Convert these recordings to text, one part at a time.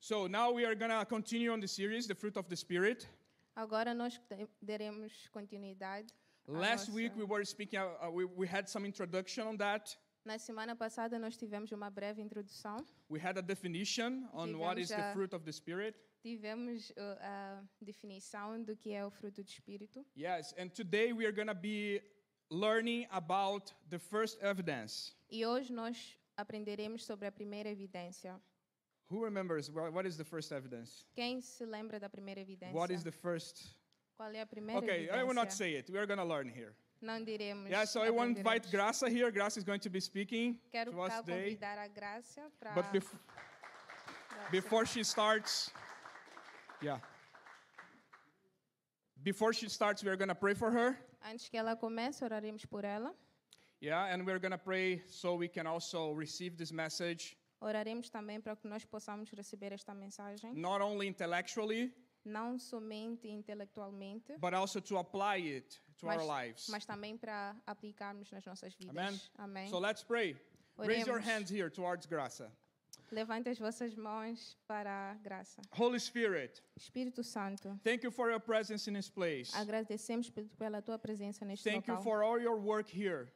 So now we are going to continue on the series, The Fruit of the Spirit. Agora nós daremos continuidade. à Last nossa- week we were speaking, we had some introduction on that. Na semana passada nós tivemos uma breve introdução. We had a definition on what is the Tivemos a- fruit of the Spirit. Tivemos a definição do que é o fruto do Espírito. Yes, and today we are going to be learning about the first evidence. E hoje nós aprenderemos sobre a primeira evidência. Who remembers what is the first evidence? Quem se lembra da primeira evidência? What is the first? Qual é a primeira Okay, evidência? I will not say it. We are going to learn here. Não diremos. Yeah, so I want to invite aprenderemos. Graça here. Graça is going to be speaking Quero to us cá today. convidar a Graça para... But before she starts, yeah. Before she starts, we are going to pray for her. Antes que ela comece, oraremos por ela. Yeah, and we're going to pray so we can also receive this message, Oraremos também para que nós possamos receber esta mensagem, not only intellectually, não somente intelectualmente, but also to apply it to our mas, lives. mas também para aplicarmos nas nossas Amen? vidas. Amém. So let's pray. Raise your Oremos. hands here towards Graça. Levante as vossas mãos para a graça. Holy Spirit, Espírito Santo, thank you for your presence in this place. agradecemos pela tua presença neste Thank you local. for all your work here.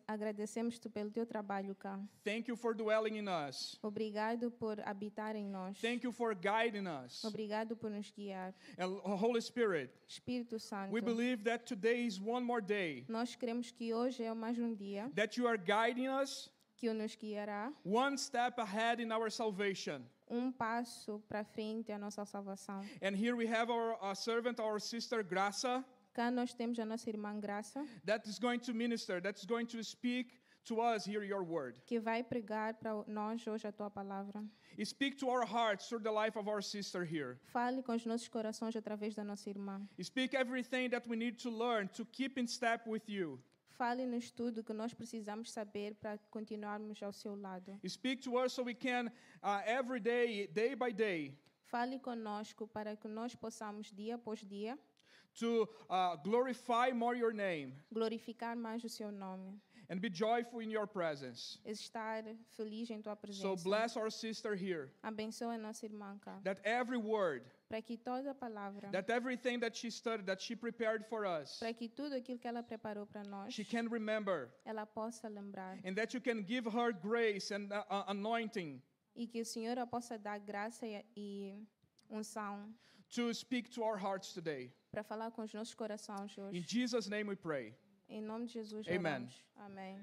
Agradecemos-te pelo teu trabalho cá. Thank you for dwelling in us. Obrigado por habitar em nós. Thank you for guiding us. Obrigado por nos guiar. And Holy Spirit, Espírito Santo, we believe that today is one more day nós queremos que hoje é mais um dia that you are guiding us que o nos guiará one step ahead in our salvation. passo para frente à nossa salvação. And here we have our servant, our sister Graça, Cá nós temos a nossa irmã Graça, that is going to minister, that is going to speak to us here your word. que vai pregar para nós hoje a tua palavra. Speak to our hearts through the life of our sister here. Fale com os nossos corações através da nossa irmã. Speak everything that we need to learn to keep in step with you. Fale-nos tudo que nós precisamos saber para continuarmos ao seu lado. Speak to us so we can every day, day by day, Fale conosco para que nós possamos, dia após dia, to glorify more your name glorificar mais o seu nome. and be joyful in your presence. Estar feliz em tua So presença. bless our sister here, Abençoa a nossa irmã cá. that every word, Para que toda palavra, that everything that she studied, that she prepared for us, para que tudo aquilo que ela preparou para nós, she can remember, ela possa lembrar. and that you can give her grace and anointing E que o Senhor a possa dar graça e unção to speak to our hearts today. para falar com os nossos corações In hoje. Jesus' name we pray. Em nome de Jesus, Amen. oramos. Amém.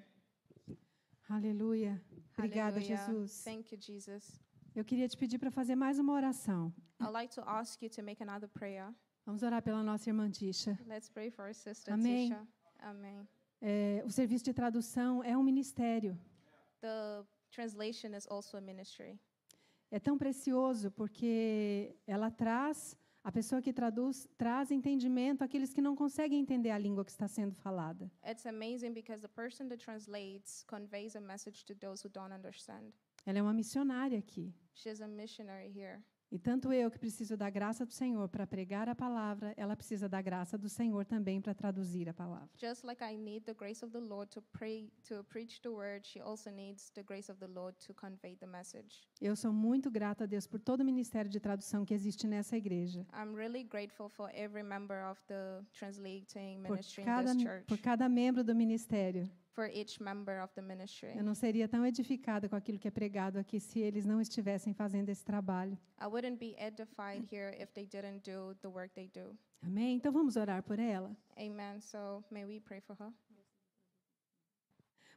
Aleluia. Obrigada, Hallelujah. Jesus. Thank you, Jesus. Eu queria te pedir para fazer mais uma oração. I'd like to ask you to make another prayer. Vamos orar pela nossa irmã Tisha. Let's pray for our sister Amém. Tisha. Amém. O serviço de tradução é um ministério. The translation is also a ministry. É tão precioso porque ela traz, a pessoa que traduz, traz entendimento àqueles que não conseguem entender a língua que está sendo falada. It's amazing because the person that translates conveys a message to those who don't understand. Ela é uma missionária aqui. She's a missionary here. E tanto eu que preciso da graça do Senhor para pregar a palavra, ela precisa da graça do Senhor também para traduzir a palavra. Just like I need the grace of the Lord to pray, to preach the word, she also needs the grace of the Lord to convey the message. Eu sou muito grata a Deus por todo o ministério de tradução que existe nessa igreja. I'm really grateful for every member of the translating Por ministry in this church, por cada membro do ministério. for each member of the ministry. Eu não seria tão edificada com aquilo que é pregado aqui se eles não estivessem fazendo esse trabalho. I wouldn't be edified here if they didn't do the work they do. Amém? Então vamos orar por ela. Amen. So may we pray for her.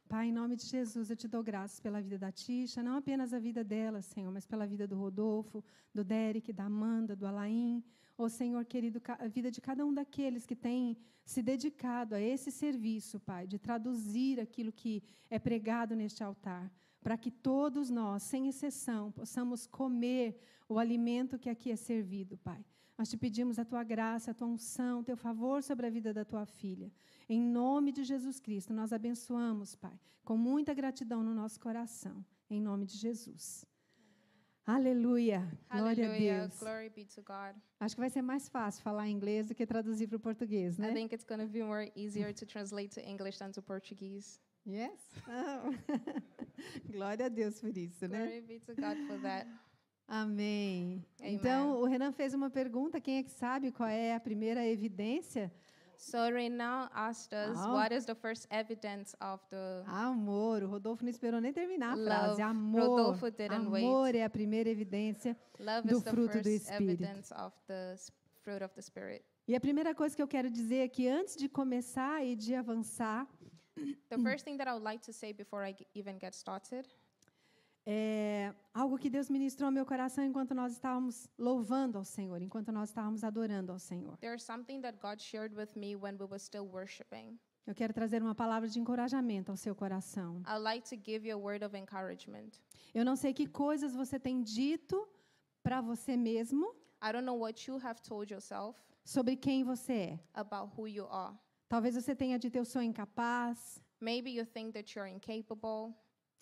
Pai, em nome de Jesus, eu te dou graças pela vida da Tisha, não apenas a vida dela, Senhor, mas pela vida do Rodolfo, do Derek, da Amanda, do Alain. Ó Senhor querido, a vida de cada um daqueles que tem se dedicado a esse serviço, Pai, de traduzir aquilo que é pregado neste altar, para que todos nós, sem exceção, possamos comer o alimento que aqui é servido, Pai. Nós te pedimos a tua graça, a tua unção, o teu favor sobre a vida da tua filha. Em nome de Jesus Cristo, nós abençoamos, Pai, com muita gratidão no nosso coração. Em nome de Jesus. Aleluia. Glória a Hallelujah. Deus. Glory be to God. Acho que vai ser mais fácil falar em inglês do que traduzir para o português, I né? think it's going to be more easier to translate to English than to Portuguese. Yes? Oh. Glória a Deus por isso, né? Glory be to God for that. Amém. Amen. Então, o Renan fez uma pergunta. Quem é que sabe qual é a primeira evidência? So Renan asked us, Oh. what is the first evidence of the Amor. O Rodolfo não esperou nem terminar a Love. frase. Amor. Rodolfo didn't Amor wait. é a primeira evidência love do is the fruto do first Espírito. evidence of the fruit of the Spirit. E a primeira coisa que eu quero dizer é que antes de começar e de avançar, The first thing that I would like to say before I even get started é algo que Deus ministrou ao meu coração enquanto nós estávamos louvando ao Senhor, enquanto nós estávamos adorando ao Senhor. there's something that God shared with me when we were still worshiping. Eu quero trazer uma palavra de encorajamento ao seu coração. I'd like to give you a word of encouragement. Eu não sei que coisas você tem dito para você mesmo I don't know what you have told yourself sobre quem você é. about who you are. Talvez você tenha dito eu sou incapaz, Maybe you think that you're incapable.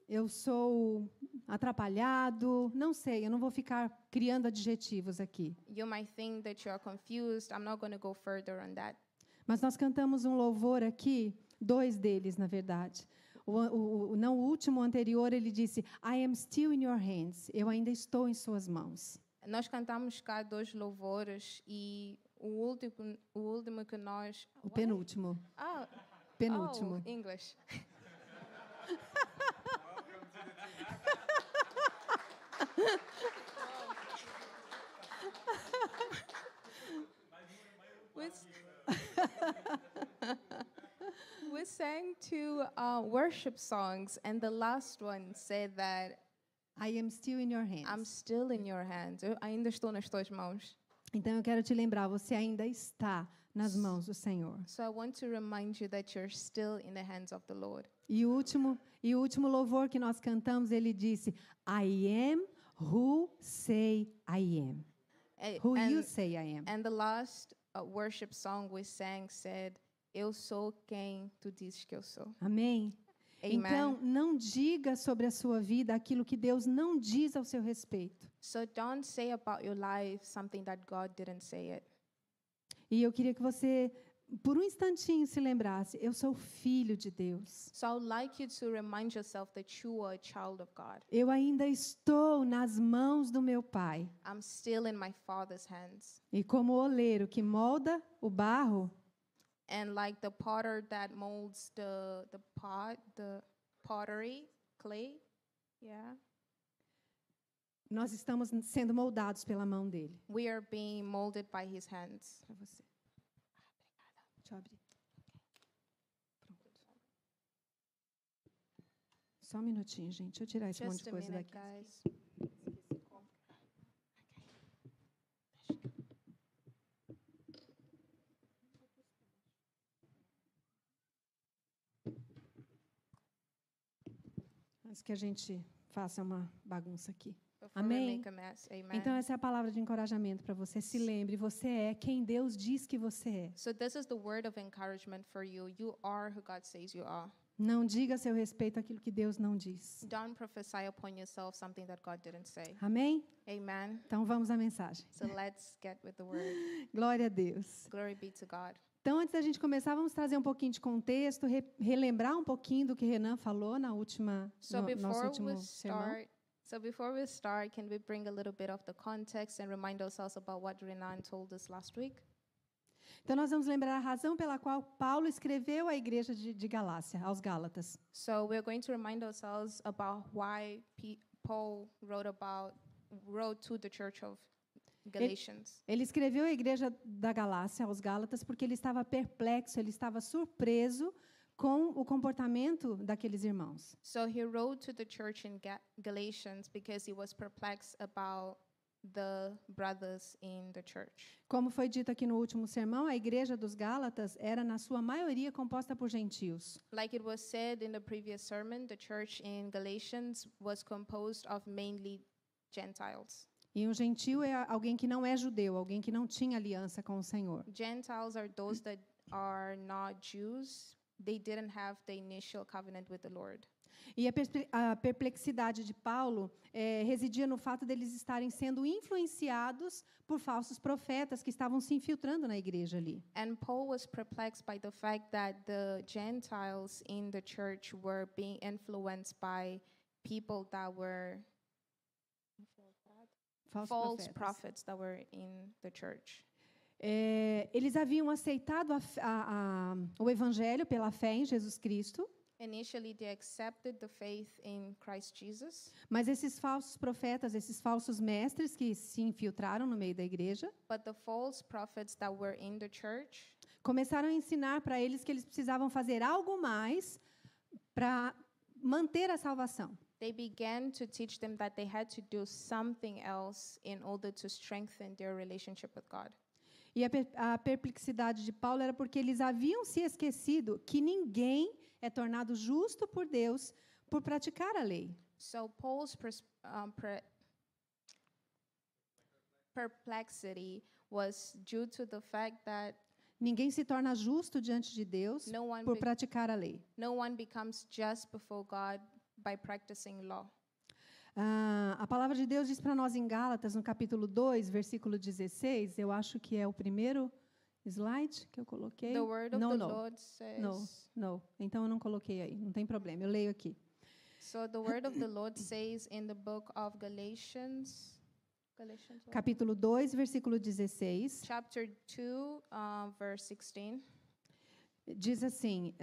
eu sou atrapalhado, não sei, eu não vou ficar criando adjetivos aqui. You might think that you're confused. I'm not going to go further on that. Mas nós cantamos um louvor aqui, dois deles, na verdade. Não o último, o anterior, ele disse, I am still in your hands. Eu ainda estou em suas mãos. Nós cantamos cá 2 louvores e o último que nós... O penúltimo. Ah, Penúltimo. Oh, English. We sang 2 worship songs, and the last one said that I am still in your hands. I'm still in your hands. Eu ainda estou nas tuas mãos. Então eu quero te lembrar, você ainda está nas mãos do Senhor. So I want to remind you that you're still in the hands of the Lord. E o último louvor que nós cantamos, ele disse, I am who say I am. Who you say I am. And the last worship song we sang said, eu sou quem tu dizes que eu sou. Amém? Amen. Então, não diga sobre a sua vida aquilo que Deus não diz ao seu respeito. So don't say about your life something that God didn't say it. E eu queria que você, por um instantinho, se lembrasse, eu sou filho de Deus. So I would like you to remind yourself that you are a child of God. Eu ainda estou nas mãos do meu Pai. I'm still in my Father's hands. E como o oleiro que molda o barro, And like the potter that molds the pottery, clay, yeah, nós estamos sendo moldados pela mão dele. we are being molded by His hands. Para você. Deixa eu abrir. Pronto. Só um minutinho, gente. Deixa eu tirar esse monte Just de a coisa minute, daqui. guys. Antes que a gente faça uma bagunça aqui. Before Amém. we make a mess. Amen. Então, essa é a palavra de encorajamento para você. Se lembre, você é quem Deus diz que você é. So this is the word of encouragement for you. You are who God says you are. Não diga a seu respeito aquilo que Deus não diz. Don't prophesy upon yourself something that God didn't say. Amém? Amen. Então, vamos à mensagem. So let's get with the word. Glória a Deus. Glory be to God. Então, antes da gente começar, vamos trazer um pouquinho de contexto, relembrar um pouquinho do que Renan falou na última, So no nosso before último we sermão. start, can we bring a little bit of the context and remind ourselves about what Renan told us last week? Então, nós vamos lembrar a razão pela qual Paulo escreveu à igreja de Galácia, aos Gálatas. So we're going to remind ourselves about why Paul wrote to the church of Galatians. Ele escreveu à igreja da Galácia, aos Gálatas, porque ele estava perplexo, ele estava surpreso com o comportamento daqueles irmãos. So he wrote to the church in Galatians because he was perplexed about the brothers in the church. Como foi dito aqui no último sermão, a igreja dos Gálatas era, na sua maioria, composta por gentios. Like it was said in the previous sermon, the church in Galatians was composed of mainly Gentiles. E um gentio é alguém que não é judeu, alguém que não tinha aliança com o Senhor. Gentiles are those that are not Jews. They didn't have the initial covenant with the Lord. E a perplexidade de Paulo residia no fato deles estarem sendo influenciados por falsos profetas que estavam se infiltrando na igreja ali. And Paul was perplexed by the fact that the Gentiles in the church were being influenced by people that were false profetas. prophets that were in the church. Eles haviam aceitado o evangelho pela fé em Jesus Cristo, Initially, they accepted the faith in Christ Jesus, mas esses falsos profetas, esses falsos mestres que se infiltraram no meio da igreja, but the false prophets that were in the church começaram a ensinar para eles que eles precisavam fazer algo mais para manter a salvação. they began to teach them that they had to do something else in order to strengthen their relationship with God. E a perplexidade de Paulo era porque eles haviam se esquecido que ninguém é tornado justo por Deus por praticar a lei. So Paul's perplexity was due to the fact that Ninguém se torna justo diante de Deus no one, por be- praticar a lei. no one becomes just before God by practicing law. A palavra de Deus diz para nós em Gálatas, no capítulo 2, versículo 16, eu acho que é o primeiro slide que eu coloquei. The word of Não, the não. Lord says. Não. Então eu não coloquei aí, não tem problema, eu leio aqui. So the word of the Lord says in the book of Galatians what? Capítulo 2, versículo 16, Chapter 2, verse 16. diz assim,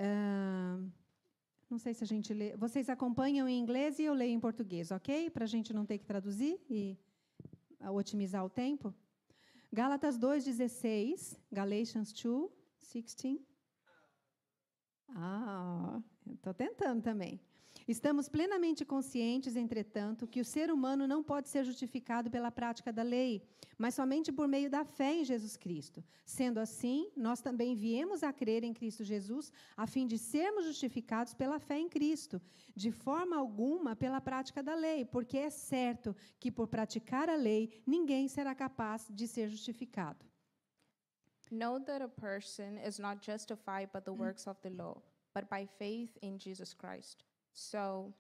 não sei se a gente lê, vocês acompanham em inglês e eu leio em português, ok? Para a gente não ter que traduzir e otimizar o tempo. Gálatas 2:16, Galatians 2:16. Estou tentando também. Estamos plenamente conscientes, entretanto, que o ser humano não pode ser justificado pela prática da lei, mas somente por meio da fé em Jesus Cristo. Sendo assim, nós também viemos a crer em Cristo Jesus, a fim de sermos justificados pela fé em Cristo, de forma alguma pela prática da lei, porque é certo que por praticar a lei, ninguém será capaz de ser justificado. Know that a person is not justified by the works of the law, but by faith in Jesus Christ. So,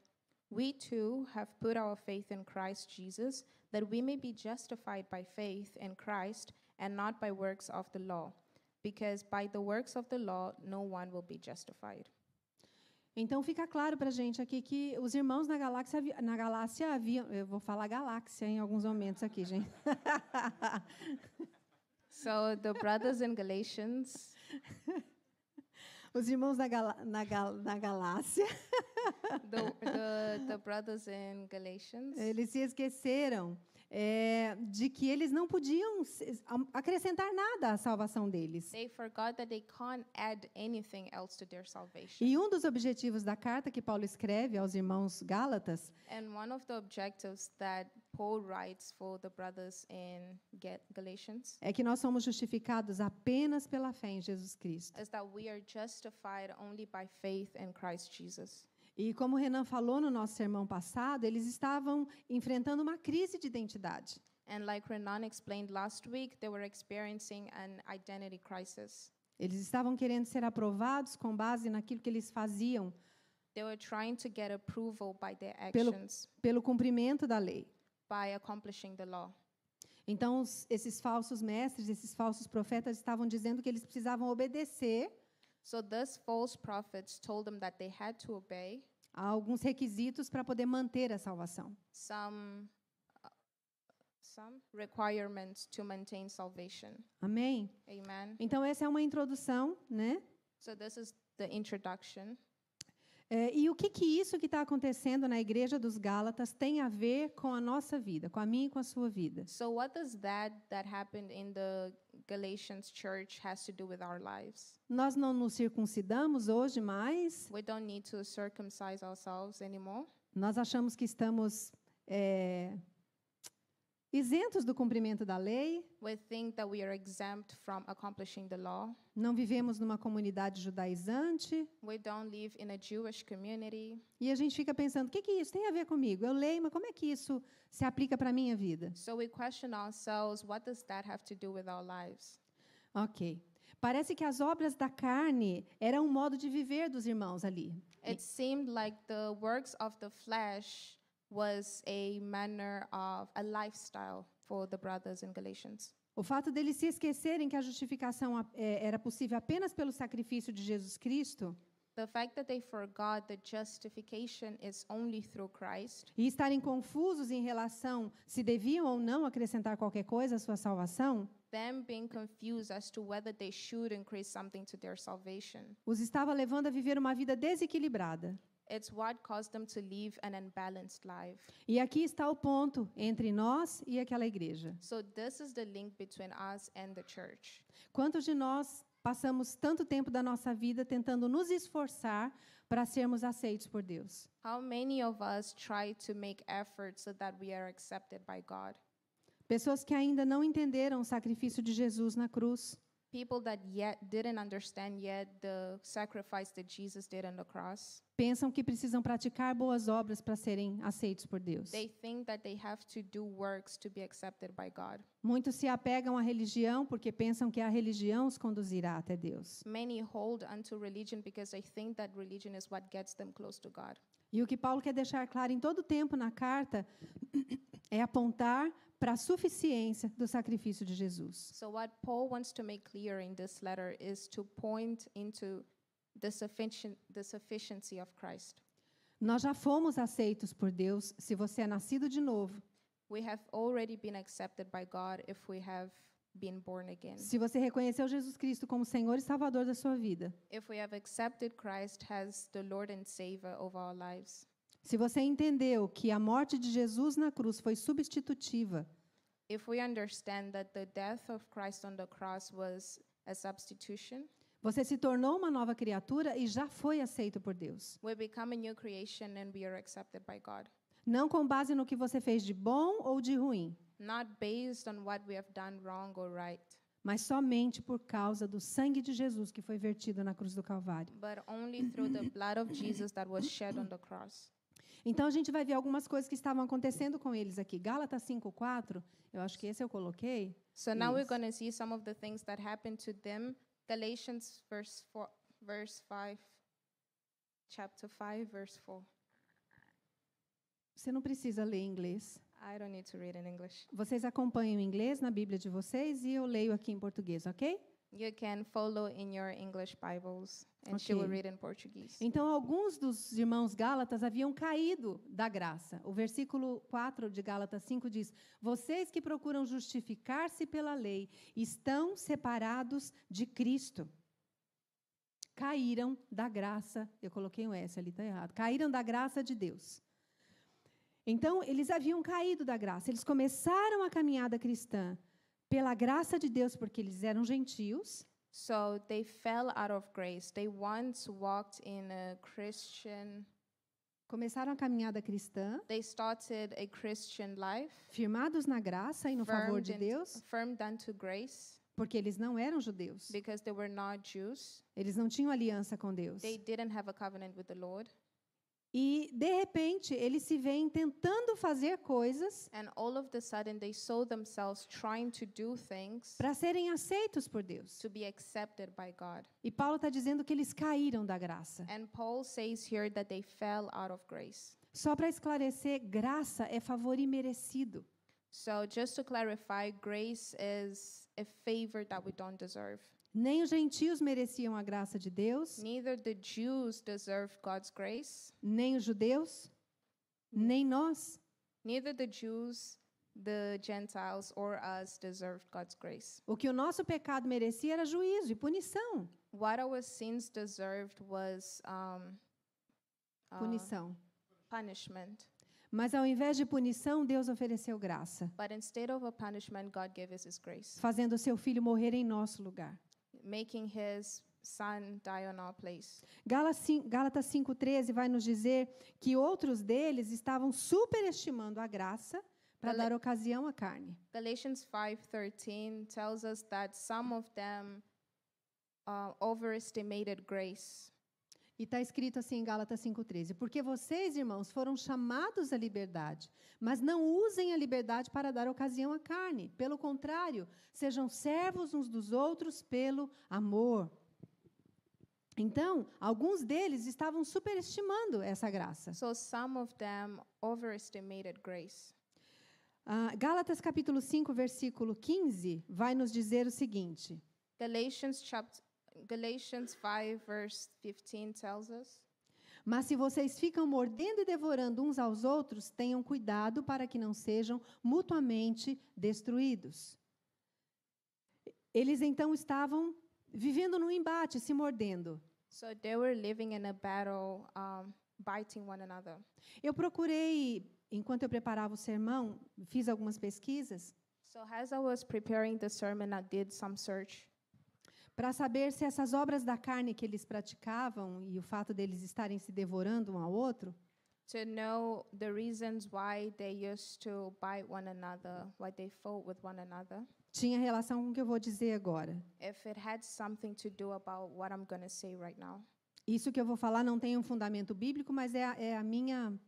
we too have put our faith in Christ Jesus, that we may be justified by faith in Christ and not by works of the law, because by the works of the law no one will be justified. Então fica claro para a gente aqui que os irmãos na galáxia haviam, eu vou falar galáxia em alguns momentos aqui, gente. So the brothers in Galatians, Os irmãos na galáxia, the brothers in Galatians, eles se esqueceram de que eles não podiam acrescentar nada à salvação deles. they forgot that they can't add anything else to their salvation. E um dos objetivos da carta que Paulo escreve aos irmãos Gálatas And one of the objectives that Paul writes for the brothers in Galatians é que nós somos justificados apenas pela fé em Jesus Cristo. is that we are justified only by faith in Christ Jesus. E como o Renan falou no nosso sermão passado, eles estavam enfrentando uma crise de identidade. And like Renan explained last week, they were experiencing an identity crisis. Eles estavam querendo ser aprovados com base naquilo que eles faziam They were trying to get approval by their Pelo- actions, pelo cumprimento da lei. by accomplishing the law. Então, esses falsos mestres, esses falsos profetas estavam dizendo que eles precisavam obedecer So these false prophets told them that they had to obey a alguns requisitos para poder manter a salvação. some requirements to maintain salvation. Amém? Amen. Então, essa é uma introdução, né? So this is the introduction. E o que isso que está acontecendo na igreja dos Gálatas tem a ver com a nossa vida, com a minha e com a sua vida? So what does that happened in the Galatians church has to do with our lives? Nós não nos circuncidamos hoje mais, We don't need to circumcise ourselves anymore. nós achamos que estamos isentos do cumprimento da lei, We think that we are exempt from accomplishing the law. não vivemos numa comunidade judaizante, We don't live in a Jewish community. e a gente fica pensando, o que isso tem a ver comigo? Eu leio, mas como é que isso se aplica para a minha vida? So we question ourselves, what does that have to do with our lives? Ok. Parece que as obras da carne eram um modo de viver dos irmãos ali. It seemed like the works of the flesh was a manner of a lifestyle for the brothers in Galatians. O fato deles se esquecerem que a justificação era possível apenas pelo sacrifício de Jesus Cristo The fact that they forgot that justification is only through Christ, e estarem confusos em relação se deviam ou não acrescentar qualquer coisa à sua salvação, them being confused as to whether they should increase something to their salvation, os estava levando a viver uma vida desequilibrada. it's what caused them to live an unbalanced life. E aqui está o ponto entre nós e aquela igreja. So this is the link between us and the church. Quantos de nós passamos tanto tempo da nossa vida tentando nos esforçar para sermos aceitos por Deus? How many of us try to make efforts so that we are accepted by God? Pessoas que ainda não entenderam o sacrifício de Jesus na cruz. People that yet didn't understand yet the sacrifice that Jesus did on the cross. Pensam que precisam praticar boas obras para serem aceitos por Deus. They think that they have to do works to be accepted by God. Muitos se apegam à religião porque pensam que a religião os conduzirá até Deus. Many hold unto religion because they think that religion is what gets them close to God. E o que Paulo quer deixar claro em todo o tempo na carta é apontar para a suficiência do sacrifício de Jesus. So what Paul wants to make clear in this letter is to point into the sufficiency of Christ. Nós já fomos aceitos por Deus se você é nascido de novo. We have already been accepted by God if we have been born again. Se você reconheceu Jesus Cristo como Senhor e Salvador da sua vida. If we have accepted Christ as the Lord and Savior of our lives. Se você entendeu que a morte de Jesus na cruz foi substitutiva, If we understand that the death of Christ on the cross was a substitution, você se tornou uma nova criatura e já foi aceito por Deus. we become a new creation and we are accepted by God. Não com base no que você fez de bom ou de ruim, Not based on what we have done wrong or right, mas somente por causa do sangue de Jesus que foi vertido na cruz do Calvário. but only through the blood of Jesus that was shed on the cross. Então a gente vai ver algumas coisas que estavam acontecendo com eles aqui. Gálatas 5:4, eu acho que esse eu coloquei. So now we're Yes. going to see some of the things that happened to them. Galatians verse 5, chapter 5, verse 4. Você não precisa ler em inglês. I don't need to read in English. Vocês acompanham o inglês na Bíblia de vocês e eu leio aqui em português, ok? You can follow in your English Bibles, and she will Okay. read in Portuguese. Então, alguns dos irmãos Gálatas haviam caído da graça. O versículo 4 de Gálatas 5 diz: vocês que procuram justificar-se pela lei estão separados de Cristo. Caíram da graça. Eu coloquei um S ali, está errado. Caíram da graça de Deus. Então, eles haviam caído da graça. Eles começaram a caminhada cristã pela graça de Deus, porque eles eram gentios. So they fell out of grace. They once walked in a Christian, Começaram a caminhada cristã, they started a Christian life, firmados na graça e no favor de Deus, firmed unto grace, porque eles não eram judeus. because they were not Jews. Eles não tinham aliança com Deus. They didn't have a covenant with the Lord. E, de repente, eles se veem tentando fazer coisas And all of a sudden, they saw themselves trying to do things para serem aceitos por Deus. to be accepted by God. E Paulo está dizendo que eles caíram da graça. And Paul says here that they fell out of grace. Só para esclarecer, graça é favor imerecido. So just to clarify, grace is a favor that we don't deserve. Nem os gentios mereciam a graça de Deus, Neither the Jews deserve God's grace, nem os judeus, nem nós. neither the Jews, the Gentiles, or us deserved God's grace. O que o nosso pecado merecia era juízo e punição. What our sins deserved was Punição. punishment. Mas ao invés de punição, Deus ofereceu graça, But instead of a punishment, God gave us His grace, fazendo o seu filho morrer em nosso lugar. making His Son die on our place. Gálatas 5:13 vai nos dizer que outros deles estavam superestimando a graça para Gala- dar ocasião à carne. Galatians 5:13 tells us that some of them overestimated grace. E está escrito assim em Gálatas 5:13: porque vocês, irmãos, foram chamados à liberdade, mas não usem a liberdade para dar ocasião à carne. Pelo contrário, sejam servos uns dos outros pelo amor. Então, alguns deles estavam superestimando essa graça. So some of them overestimated grace. Gálatas capítulo 5, versículo 15, vai nos dizer o seguinte: Galatians Galatians 5, verse 15 tells us, Mas se vocês ficam mordendo e devorando uns aos outros, tenham cuidado para que não sejam mutuamente destruídos. Eles então estavam vivendo num embate, se mordendo. so they were living in a battle, biting one another. Eu procurei, enquanto eu preparava o sermão, fiz algumas pesquisas So as I was preparing the sermon, I did some search para saber se essas obras da carne que eles praticavam e o fato deles estarem se devorando um ao outro, to know the reasons why they used to bite one another, why they fought with one another, tinha relação com o que eu vou dizer agora. if it had something to do about what I'm going to say right now. Isso que eu vou falar não tem um fundamento bíblico, mas é a minha,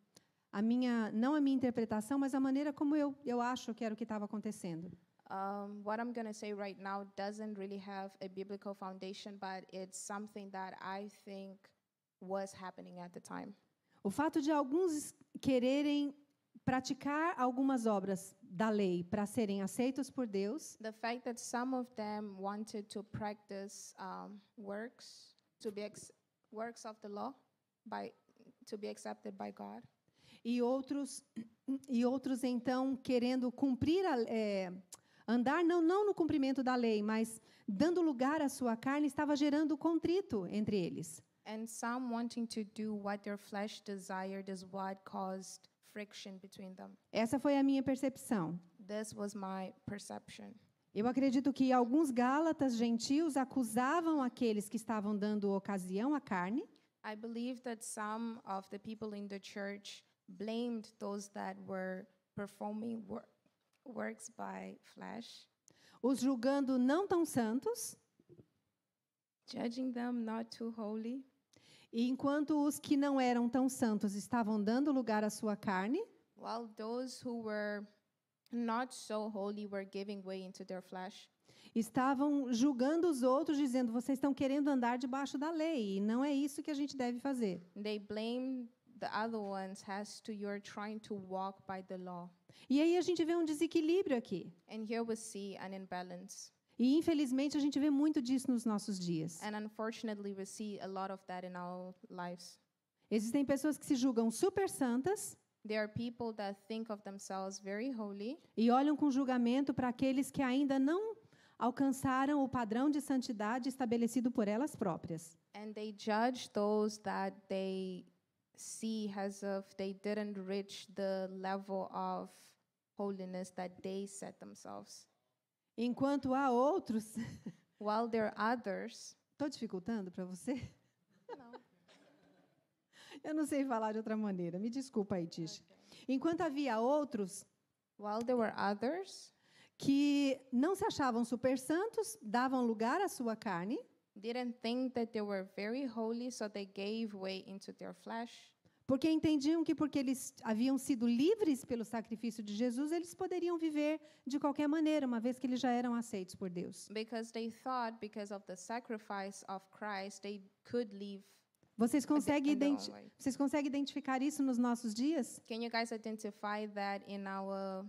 não a minha interpretação, mas a maneira como eu acho que era o que estava acontecendo. What I'm going to say right now doesn't really have a biblical foundation, but it's something that I think was happening at the time. O fato de alguns quererem praticar algumas obras da lei para serem aceitos por Deus, The fact that some of them wanted to practice works to be works of the law to be accepted by God, e outros então querendo cumprir andar não no cumprimento da lei, mas dando lugar à sua carne, estava gerando contrito entre eles. and some wanting to do what their flesh desired is what caused friction between them. Essa foi a minha percepção. This was my perception. Eu acredito que alguns gálatas gentios acusavam aqueles que estavam dando ocasião à carne, I believe that some of the people in the church blamed those that were performing works by flesh, os julgando não tão santos, judging them not too holy, e enquanto os que não eram tão santos estavam dando lugar à sua carne, while those who were not so holy were giving way into their flesh. estavam julgando os outros, dizendo: vocês estão querendo andar debaixo da lei, e não é isso que a gente deve fazer. They blame the other ones as to you're trying to walk by the law. E aí a gente vê um desequilíbrio aqui. And here we see an imbalance. E infelizmente a gente vê muito disso nos nossos dias. And unfortunately, we see a lot of that in our lives. Existem pessoas que se julgam super santas There are people that think of themselves very holy e olham com julgamento para aqueles que ainda não alcançaram o padrão de santidade estabelecido por elas próprias. and they judge those that they see as if they didn't reach the level of holiness that they set themselves. Enquanto há outros, While there are others, estou dificultando para você? no. Eu não sei falar de outra maneira. Me desculpa aí, Tisha. Enquanto havia outros While there were others que não se achavam super santos, davam lugar à sua carne, didn't think that they were very holy, so they gave way into their flesh, porque entendiam que porque eles haviam sido livres pelo sacrifício de Jesus, eles poderiam viver de qualquer maneira, uma vez que eles já eram aceitos por Deus. because they thought because of the sacrifice of Christ, they could live. Vocês conseguem, in their own way. vocês conseguem identificar isso nos nossos dias? Can you guys identify that in our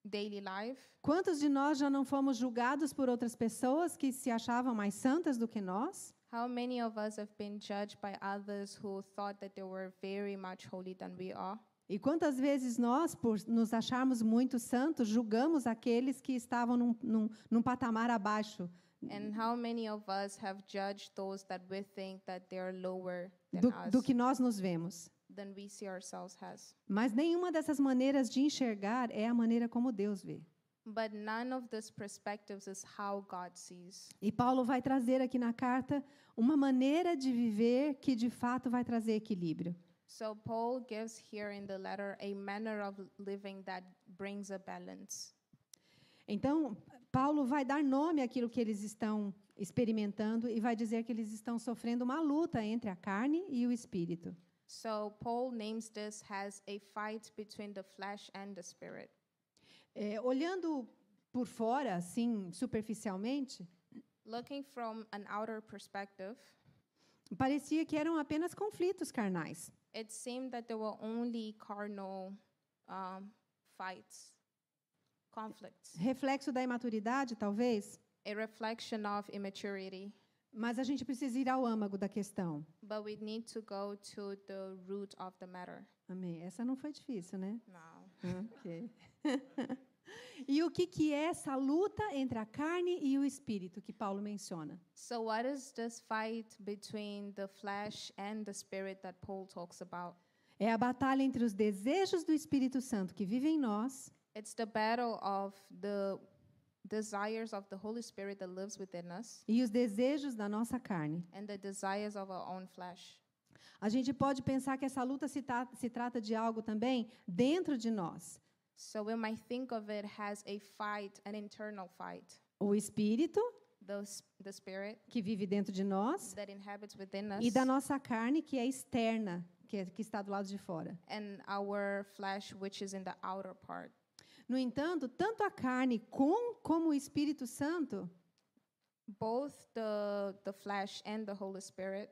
daily life? Quantos de nós já não fomos julgados por outras pessoas que se achavam mais santas do que nós? How many of us have been judged by others who thought that they were very much holy than we are? E quantas vezes nós, por nos acharmos muito santos, julgamos aqueles que estavam num patamar abaixo And how many of us have judged those that we think that they are lower than do us, que nós nos vemos? than we see ourselves as? Mas nenhuma dessas maneiras de enxergar é a maneira como Deus vê. But none of these perspectives is how God sees. E Paulo vai trazer aqui na carta uma maneira de viver que de fato vai trazer equilíbrio. So Paul gives here in the letter a manner of living that brings a balance. Então, Paulo vai dar nome àquilo que eles estão experimentando e vai dizer que eles estão sofrendo uma luta entre a carne e o espírito. So Paul names this as a fight between the flesh and the spirit. Olhando por fora, assim, superficialmente, Looking from an outer perspective, parecia que eram apenas conflitos carnais. it seemed that there were only carnal fights, conflicts, Reflexo da imaturidade, talvez, a reflection of immaturity. Mas a gente precisa ir ao âmago da questão. but we need to go to the root of the matter. Amém. Essa não foi difícil, né? Now, Ok. E o que é essa luta entre a carne e o espírito que Paulo menciona? so what is this fight between the flesh and the spirit that Paul talks about? É a batalha entre os desejos do Espírito Santo que vive em nós It's the battle of the desires of the Holy Spirit that lives within us e os desejos da nossa carne. and the desires of our own flesh. A gente pode pensar que essa luta se trata de algo também dentro de nós. So we might think of it as a fight, an internal fight. O Espírito, The spirit que vive dentro de nós, that inhabits within us e da nossa carne, que é externa, que está do lado de fora. and our flesh, which is in the outer part. No entanto, tanto a carne como o Espírito Santo, Both the flesh and the Holy Spirit,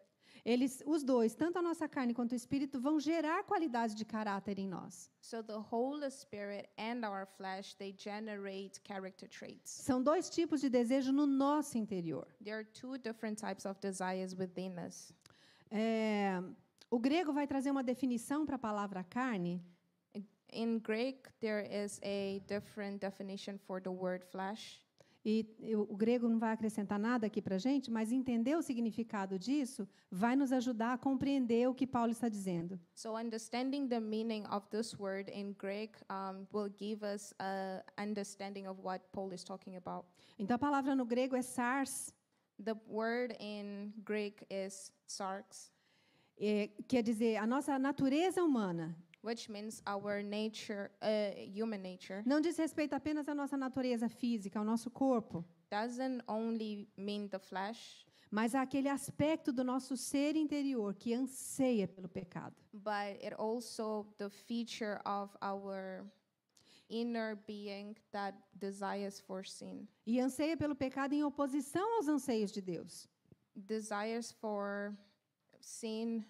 os dois, tanto a nossa carne quanto o Espírito, vão gerar qualidades de caráter em nós. so the Holy Spirit and our flesh, they generate character traits. São dois tipos de desejo no nosso interior. There are two different types of desires within us. O grego vai trazer uma definição para a palavra carne, In Greek, there is a different definition for the word flesh. o grego não vai acrescentar nada aqui para a gente, mas entender o significado disso vai nos ajudar a compreender o que Paulo está dizendo. So understanding the meaning of this word in Greek will give us an understanding of what Paul is talking about. Então, a palavra no grego é sars, The word in Greek is sarx, quer dizer, a nossa natureza humana. which means our nature, human nature, Não diz respeito apenas à nossa natureza física, ao nosso corpo, doesn't only mean the flesh, mas àquele aspecto do nosso ser interior que anseia pelo pecado. but it also the feature of our inner being that desires for sin, E anseia pelo pecado em oposição aos anseios de Deus. desires for sin,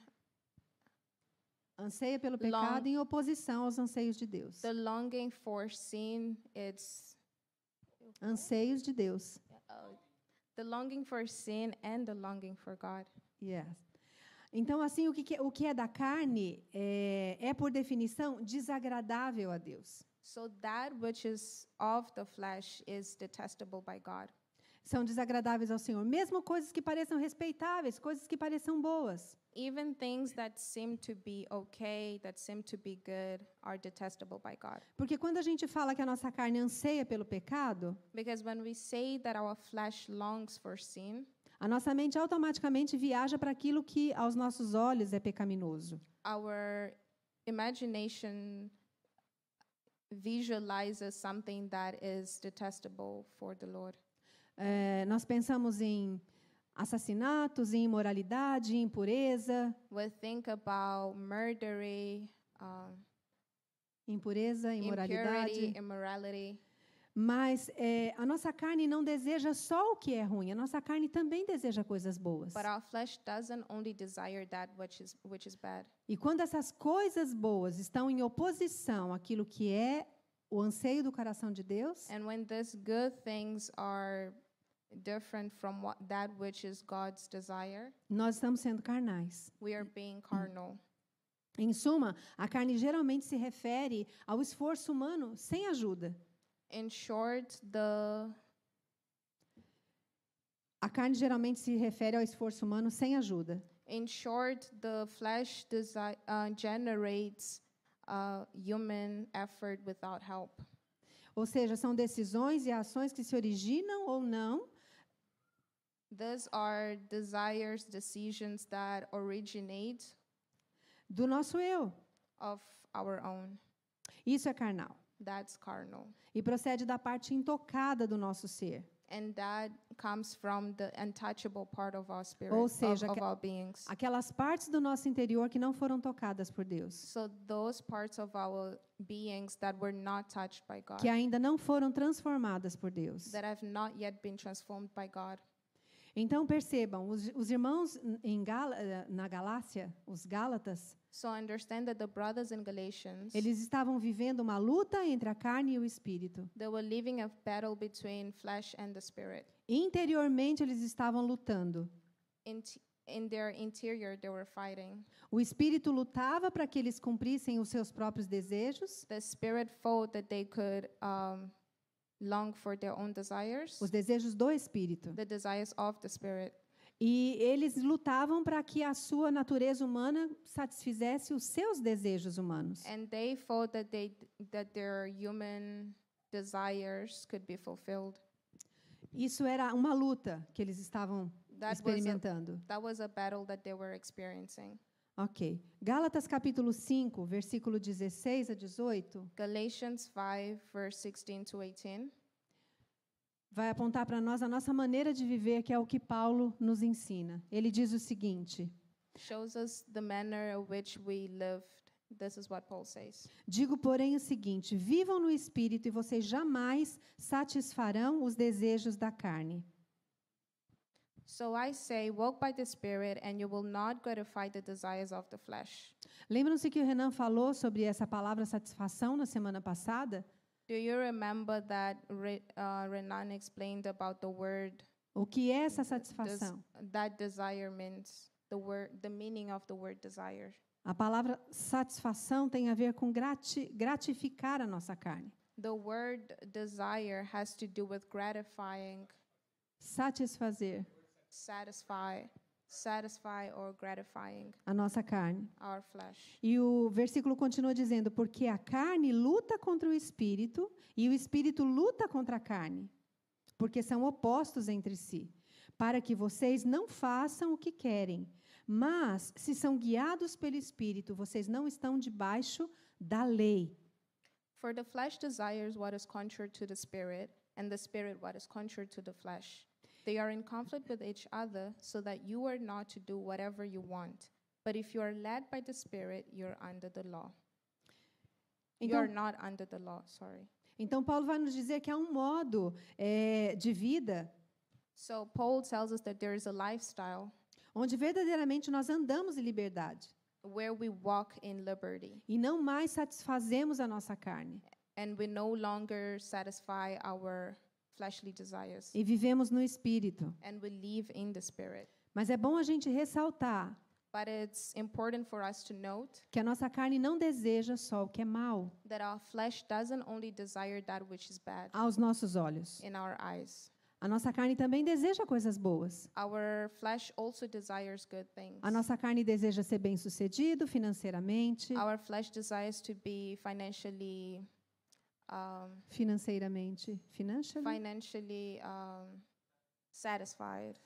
Anseia pelo pecado em oposição aos anseios de Deus. the longing for sin. It's Anseios de Deus. the longing for sin and the longing for God. Yes. Então, assim, o que é da carne é, por definição, desagradável a Deus. So that which is of the flesh is detestable by God. São desagradáveis ao Senhor. Mesmo coisas que pareçam respeitáveis, coisas que pareçam boas. Even things that seem to be okay, that seem to be good, are detestable by God. Porque quando a gente fala que a nossa carne anseia pelo pecado, Because when we say that our flesh longs for sin, a nossa mente automaticamente viaja para aquilo que aos nossos olhos é pecaminoso. our imagination visualizes something that is detestable for the Lord. Nós pensamos em assassinatos, em imoralidade, em impureza, We think about murder, impureza, imoralidade. impurity, immorality. Mas a nossa carne não deseja só o que é ruim, a nossa carne também deseja coisas boas. But our flesh doesn't only desire that which is bad. E quando essas coisas boas estão em oposição àquilo que é o anseio do coração de Deus, And when these good things are different from that which is God's desire, nós estamos sendo carnais. we are being carnal. Em suma, a carne geralmente se refere ao esforço humano sem ajuda. In short, A carne geralmente se refere ao esforço humano sem ajuda. the flesh generates human effort without help. Ou seja, são decisões e ações que se originam ou não These are desires, decisions that originate do nosso eu. of our own. Isso é carnal. That's carnal. E procede da parte intocada do nosso ser. And that comes from the untouchable part of our spirit, Ou seja, of our beings. Aquelas partes do nosso interior que não foram tocadas por Deus, So those parts of our beings that were not touched by God, que ainda não foram transformadas por Deus. that have not yet been transformed by God. Então percebam, os irmãos na Galácia, os Gálatas, So understand that the brothers in Galatians, eles estavam vivendo uma luta entre a carne e o espírito. they were living a battle between flesh and the spirit. Interiormente eles estavam lutando. in their interior they were fighting. O espírito lutava para que eles cumprissem os seus próprios desejos, The spirit fought that they could long for their own desires, os desejos do espírito. the desires of the spirit. E eles lutavam para que a sua natureza humana satisfizesse os seus desejos humanos. And they fought that their human desires could be fulfilled. Isso era uma luta que eles estavam That experimentando. was a battle that they were experiencing. Ok. Gálatas capítulo 5, versículo 16 a 18, Galatians 5, verse 16 to 18. vai apontar para nós a nossa maneira de viver, que é o que Paulo nos ensina. Ele diz o seguinte: Shows us the manner in which we lived. This is what Paul says. digo, porém, o seguinte: vivam no Espírito e vocês jamais satisfarão os desejos da carne. So I say, walk by the Spirit, and you will not gratify the desires of the flesh. Lembram-se que o Renan falou sobre essa palavra satisfação na semana passada? Do you remember that Renan explained about the word O que é essa satisfação? that desire means? The meaning of the word desire. A palavra satisfação tem a ver com gratificar a nossa carne. The word desire has to do with gratifying, Satisfazer satisfy or gratifying a nossa carne. our flesh. E o versículo continua dizendo: porque a carne luta contra o espírito e o espírito luta contra a carne, porque são opostos entre si, para que vocês não façam o que querem. Mas, se são guiados pelo espírito, vocês não estão debaixo da lei. For the flesh desires what is contrary to the spirit, and the spirit what is contrary to the flesh. They are in conflict with each other, so that you are not to do whatever you want. But if you are led by the Spirit, you're under the law. You're not under the law, sorry. Então, Paulo vai nos dizer que há um modo de vida So Paul tells us that there is a lifestyle onde verdadeiramente nós andamos em liberdade where we walk in liberty, e não mais satisfazemos a nossa carne and we no longer satisfy our fleshly desires, e vivemos no espírito. and we live in the Spirit. Mas é bom a gente ressaltar But it's important for us to note que a nossa carne não deseja só o que é mal that our flesh doesn't only desire that which is bad aos nossos olhos. in our eyes. A nossa carne também deseja coisas boas. Our flesh also desires good things. A nossa carne deseja ser bem-sucedido financeiramente, Our flesh desires to be financially financially. satisfied.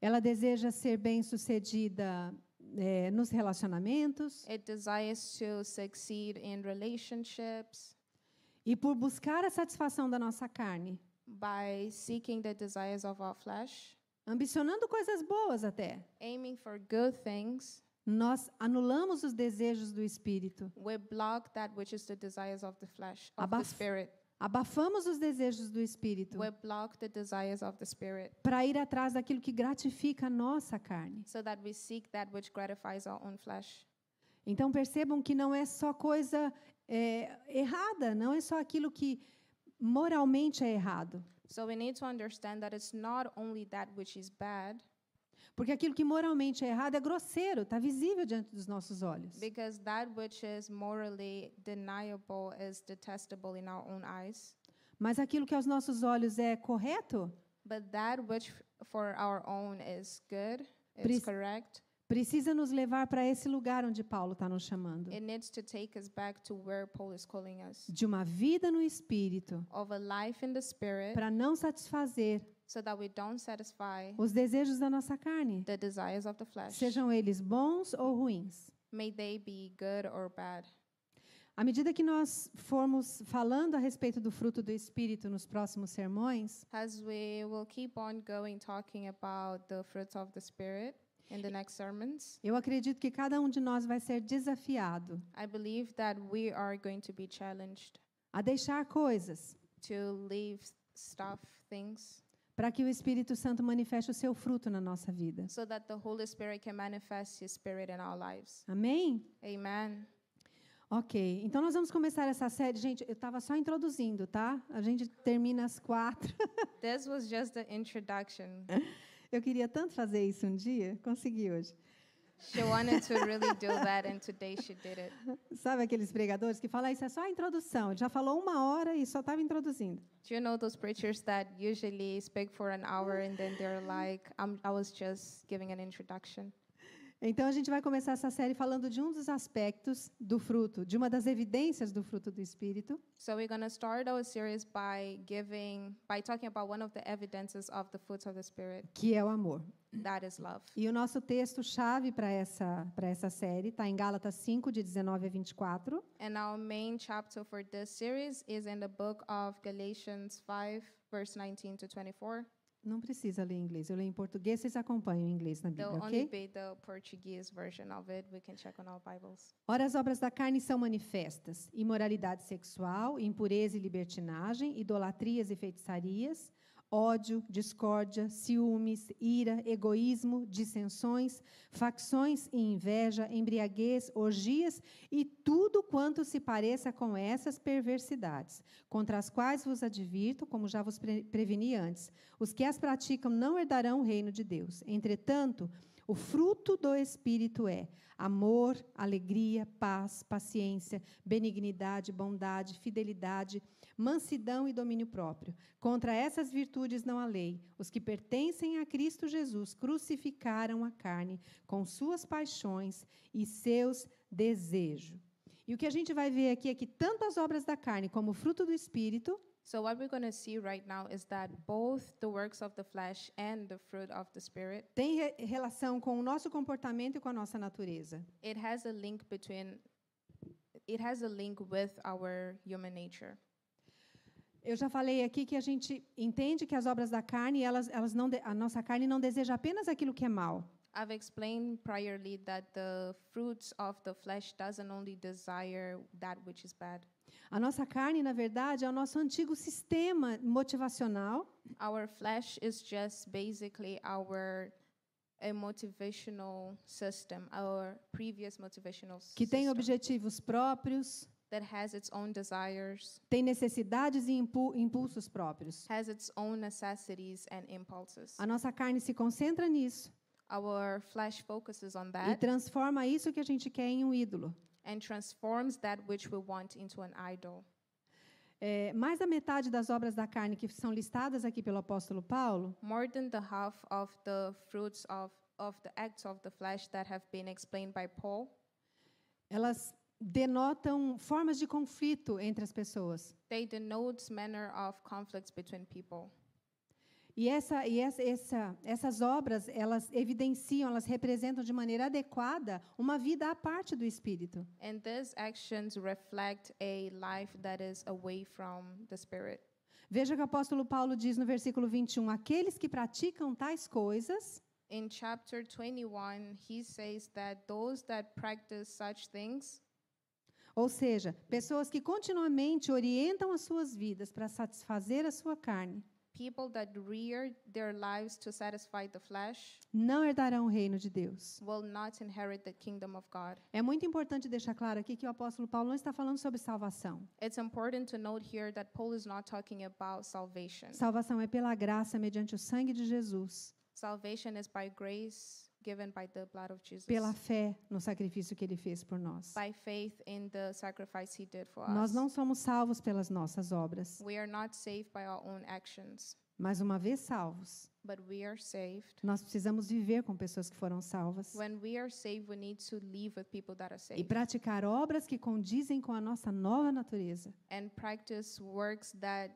Ela deseja ser bem-sucedida nos relacionamentos. It desires to succeed in relationships E por buscar a satisfação da nossa carne, by seeking the desires of our flesh, ambicionando coisas boas até, aiming for good things. nós anulamos os desejos do espírito. We block that which is the desires of the flesh, of the Abaf- spirit. Abafamos os desejos do espírito We block the desires of the spirit para ir atrás daquilo que gratifica a nossa carne. so that we seek that which gratifies our own flesh. Então percebam que não é só coisa errada, não é só aquilo que moralmente é errado. So we need to understand that it's not only that which is bad, Porque aquilo que moralmente é errado é grosseiro, está visível diante dos nossos olhos. because that which is morally deniable is detestable in our own eyes. Mas aquilo que aos nossos olhos é correto, But that which for our own is good, Prec- is correct, precisa nos levar para esse lugar onde Paulo está nos chamando. it needs to take us back to where Paul is calling us. De uma vida no espírito, Of a life in the spirit, para não satisfazer so that we don't satisfy os desejos da nossa carne, the desires of the flesh, sejam eles bons ou ruins. may they be good or bad. À medida que nós formos falando a respeito do fruto do Espírito nos próximos sermões, As we will keep on going talking about the fruits of the Spirit in the next sermons, eu acredito que cada um de nós vai ser desafiado I believe that we are going to be challenged a deixar coisas to leave things, para que o Espírito Santo manifeste o seu fruto na nossa vida. so that the Holy Spirit can manifest His Spirit in our lives. Amém? Amen. Ok, então nós vamos começar essa série. Gente, eu estava só introduzindo, tá? A gente termina às 4. This was just the introduction. Eu queria tanto fazer isso um dia, consegui hoje. She wanted to really do that, and today she did it. Sabe aqueles pregadores que falam, isso é só a introdução, ele já falou 1 hora e só estava introduzindo. Do you know those preachers that usually speak for an hour and then they're like, I was just giving an introduction? Então, a gente vai começar essa série falando de um dos aspectos do fruto, de uma das evidências do fruto do Espírito, So we're going to start our series by talking about one of the evidences of the fruits of the Spirit, que é o amor. that is love. E o nosso texto-chave para essa série está em Gálatas 5, de 19 a 24. And our main chapter for this series is in the book of Galatians 5, verse 19 to 24. Não precisa ler em inglês, eu leio em português, vocês acompanham em inglês na Bíblia, There'll only ok? be the Portuguese version of it. We can check on our Bibles. Ora, as obras da carne são manifestas: imoralidade sexual, impureza e libertinagem, idolatrias e feitiçarias, ódio, discórdia, ciúmes, ira, egoísmo, dissensões, facções e inveja, embriaguez, orgias e tudo quanto se pareça com essas perversidades, contra as quais vos advirto, como já vos preveni antes. Os que as praticam não herdarão o reino de Deus. Entretanto, o fruto do Espírito é amor, alegria, paz, paciência, benignidade, bondade, fidelidade, mansidão e domínio próprio. Contra essas virtudes não há lei. Os que pertencem a Cristo Jesus crucificaram a carne com suas paixões e seus desejos. E o que a gente vai ver aqui é que tanto as obras da carne como o fruto do Espírito So what we're going to see right now is that both the works of the flesh and the fruit of the Spirit, têm relação com o nosso comportamento e com a nossa natureza. it has a link with our human nature. Eu já falei aqui que a gente entende que as obras da carne, a nossa carne não deseja apenas aquilo que é mal. I've explained priorly that the fruits of the flesh doesn't only desire that which is bad. A nossa carne, na verdade, é o nosso antigo sistema motivacional Our flesh is just basically our motivational system, our previous motivational que tem system objetivos próprios, that has its own desires, tem necessidades e impulsos próprios. has its own necessities and impulses. A nossa carne se concentra nisso Our flesh focuses on e that transforma isso que a gente quer em um ídolo. and transforms that which we want into an idol. Mais da metade das obras da carne que são listadas aqui pelo apóstolo Paulo More than the half of the fruits of the acts of the flesh that have been explained by Paul, elas denotam formas de conflito entre as pessoas. they denote manner of conflicts between people. E essas obras, elas evidenciam, elas representam de maneira adequada uma vida à parte do Espírito. And these actions reflect a life that is away from the Spirit. Veja que o apóstolo Paulo diz no versículo 21, aqueles que praticam tais coisas, In chapter 21, he says that those that practice such things, ou seja, pessoas que continuamente orientam as suas vidas para satisfazer a sua carne, people that rear their lives to satisfy the flesh, não herdarão o reino de Deus. will not inherit the kingdom of God. É muito importante deixar claro aqui que o apóstolo Paulo não está falando sobre salvação. It's important to note here that Paul is not talking about salvation. Salvação é pela graça mediante o sangue de Jesus, Salvation is by grace given by the blood of Jesus, pela fé no sacrifício que ele fez por nós. by faith in the sacrifice he did for Nós us. não somos salvos pelas nossas obras, We are not saved by our own actions, mas uma vez salvos, but we are saved. nós precisamos viver com pessoas que foram salvas When we are saved, we need to live with people that are e saved praticar obras que condizem com a nossa nova natureza. and practice works that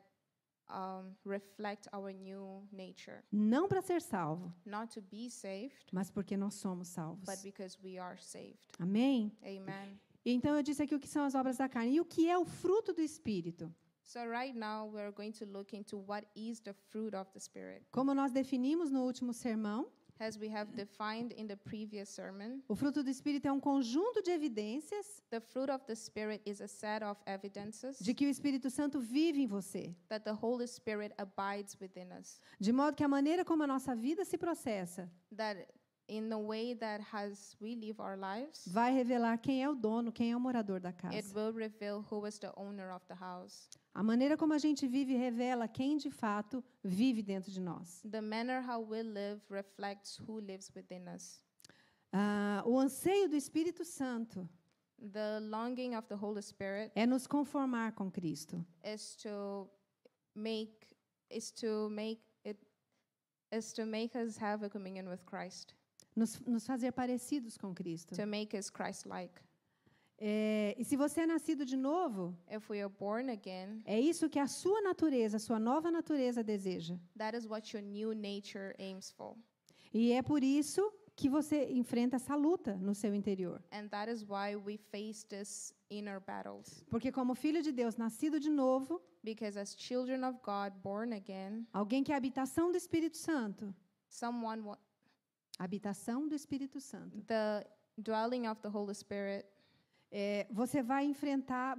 reflect our new nature. Não para ser salvo, Not to be saved, mas porque nós somos salvos. but because we are saved. Amém? Amen. Então eu disse aqui o que são as obras da carne e o que é o fruto do Espírito. So right now we're going to look into what is the fruit of the Spirit. Como nós definimos no último sermão, As we have defined in the previous sermon, o fruto do Espírito é um conjunto de evidências the fruit of the Spirit is a set of evidences de que o Espírito Santo vive em você, that the Holy Spirit abides within us, de modo que a maneira como a nossa vida se processa that in the way that as we live our lives, vai revelar quem é o dono, quem é o morador da it casa. will reveal who is the owner of the house. A maneira como a gente vive revela quem de fato vive dentro de nós. The manner how we live reflects who lives within us. O anseio do Espírito Santo The longing of the Holy Spirit é nos conformar com Cristo. is to make us have a communion with Christ, Nos fazer parecidos com Cristo. to make us Christ-like. E se você é nascido de novo, If we are born again, é isso que a sua natureza, a sua nova natureza deseja. that is what your new nature aims for. E é por isso que você enfrenta essa luta no seu interior. And that is why we face these inner battles. Porque como filho de Deus, nascido de novo, Because as children of God, born again, alguém que é a habitação do Espírito Santo, someone, habitação do Espírito Santo, the dwelling of the Holy Spirit, você vai enfrentar,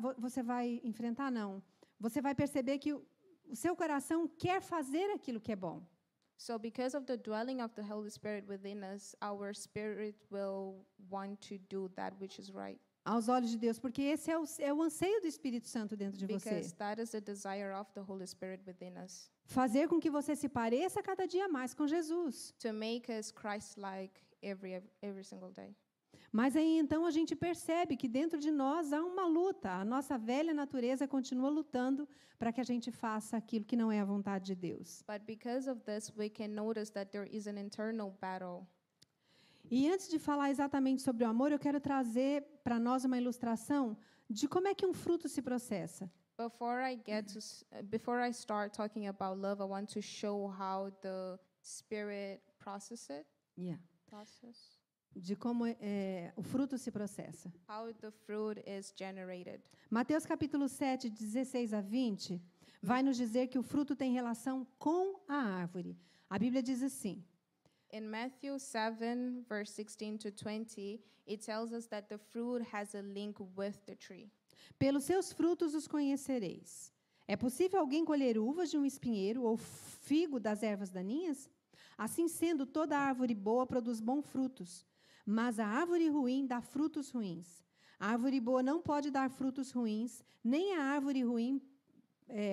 não, você vai perceber que o seu coração quer fazer aquilo que é bom. so because of the dwelling of the Holy Spirit within us, our spirit will want to do that which is right. Aos olhos de Deus, porque esse é o anseio do Espírito Santo dentro de você. Because that is the desire of the Holy Spirit within us. Fazer com que você se pareça cada dia mais com Jesus. To make us Christ-like every single day. Mas aí então a gente percebe que dentro de nós há uma luta. A nossa velha natureza continua lutando para que a gente faça aquilo que não é a vontade de Deus. But because of this, we can notice that there is an internal battle. E antes de falar exatamente sobre o amor, eu quero trazer para nós uma ilustração de como é que um fruto se processa. Before I start talking about love, I want to show how the Spirit process it. Process. De como o fruto se processa. How the fruit is generated. Mateus capítulo 7, 16 a 20, vai nos dizer que o fruto tem relação com a árvore. A Bíblia diz assim: In Matthew 7, verse 16 to 20, it tells us that the fruit has a link with the tree. pelos seus frutos os conhecereis. É possível alguém colher uvas de um espinheiro ou figo das ervas daninhas? Assim sendo, toda árvore boa produz bons frutos, mas a árvore ruim dá frutos ruins. A árvore boa não pode dar frutos ruins, nem a árvore ruim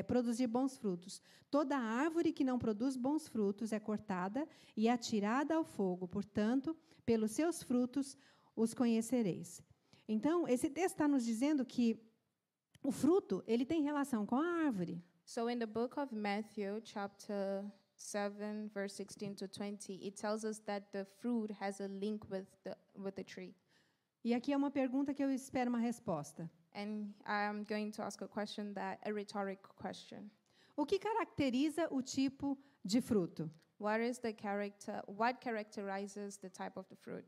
produzir bons frutos. Toda árvore que não produz bons frutos é cortada e atirada ao fogo. Portanto, pelos seus frutos os conhecereis. Então, esse texto está nos dizendo que o fruto ele tem relação com a árvore. So in the book of Matthew, chapter 7, verse 16 to 20, it tells us that the fruit has a link with the tree. E aqui é uma pergunta que eu espero uma resposta. And I'm going to ask a rhetoric question. O que caracteriza o tipo de fruto? What characterizes the type of the fruit?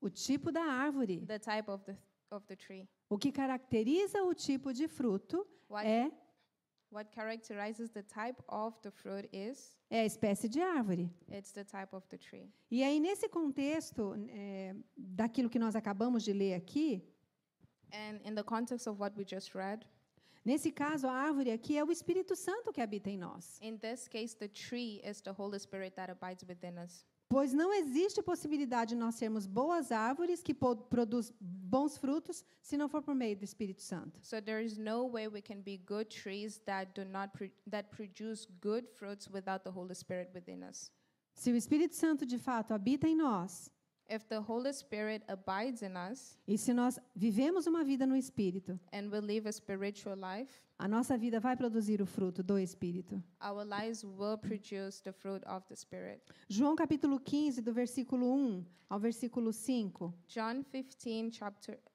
O tipo da árvore. The type of the tree. O que caracteriza o tipo de fruto What characterizes the type of the fruit is? É a espécie de árvore. It's the type of the tree. E aí, nesse contexto, daquilo que nós acabamos de ler aqui, And in the context of what we just read, nesse caso, a árvore aqui é o Espírito Santo que habita em nós. in this case, the tree is the Holy Spirit that abides within us. Pois não existe possibilidade de nós sermos boas árvores que produzem bons frutos se não for por meio do Espírito Santo. So there is no way we can be good trees that that produce good fruits without the Holy Spirit within us. Se o Espírito Santo de fato habita em nós, If the Holy Spirit abides in us e se nós vivemos uma vida no Espírito, and we live a spiritual life, a nossa vida vai produzir o fruto do Espírito. our lives will produce the fruit of the Spirit. João capítulo 15, do versículo 1 ao versículo 5. John 15,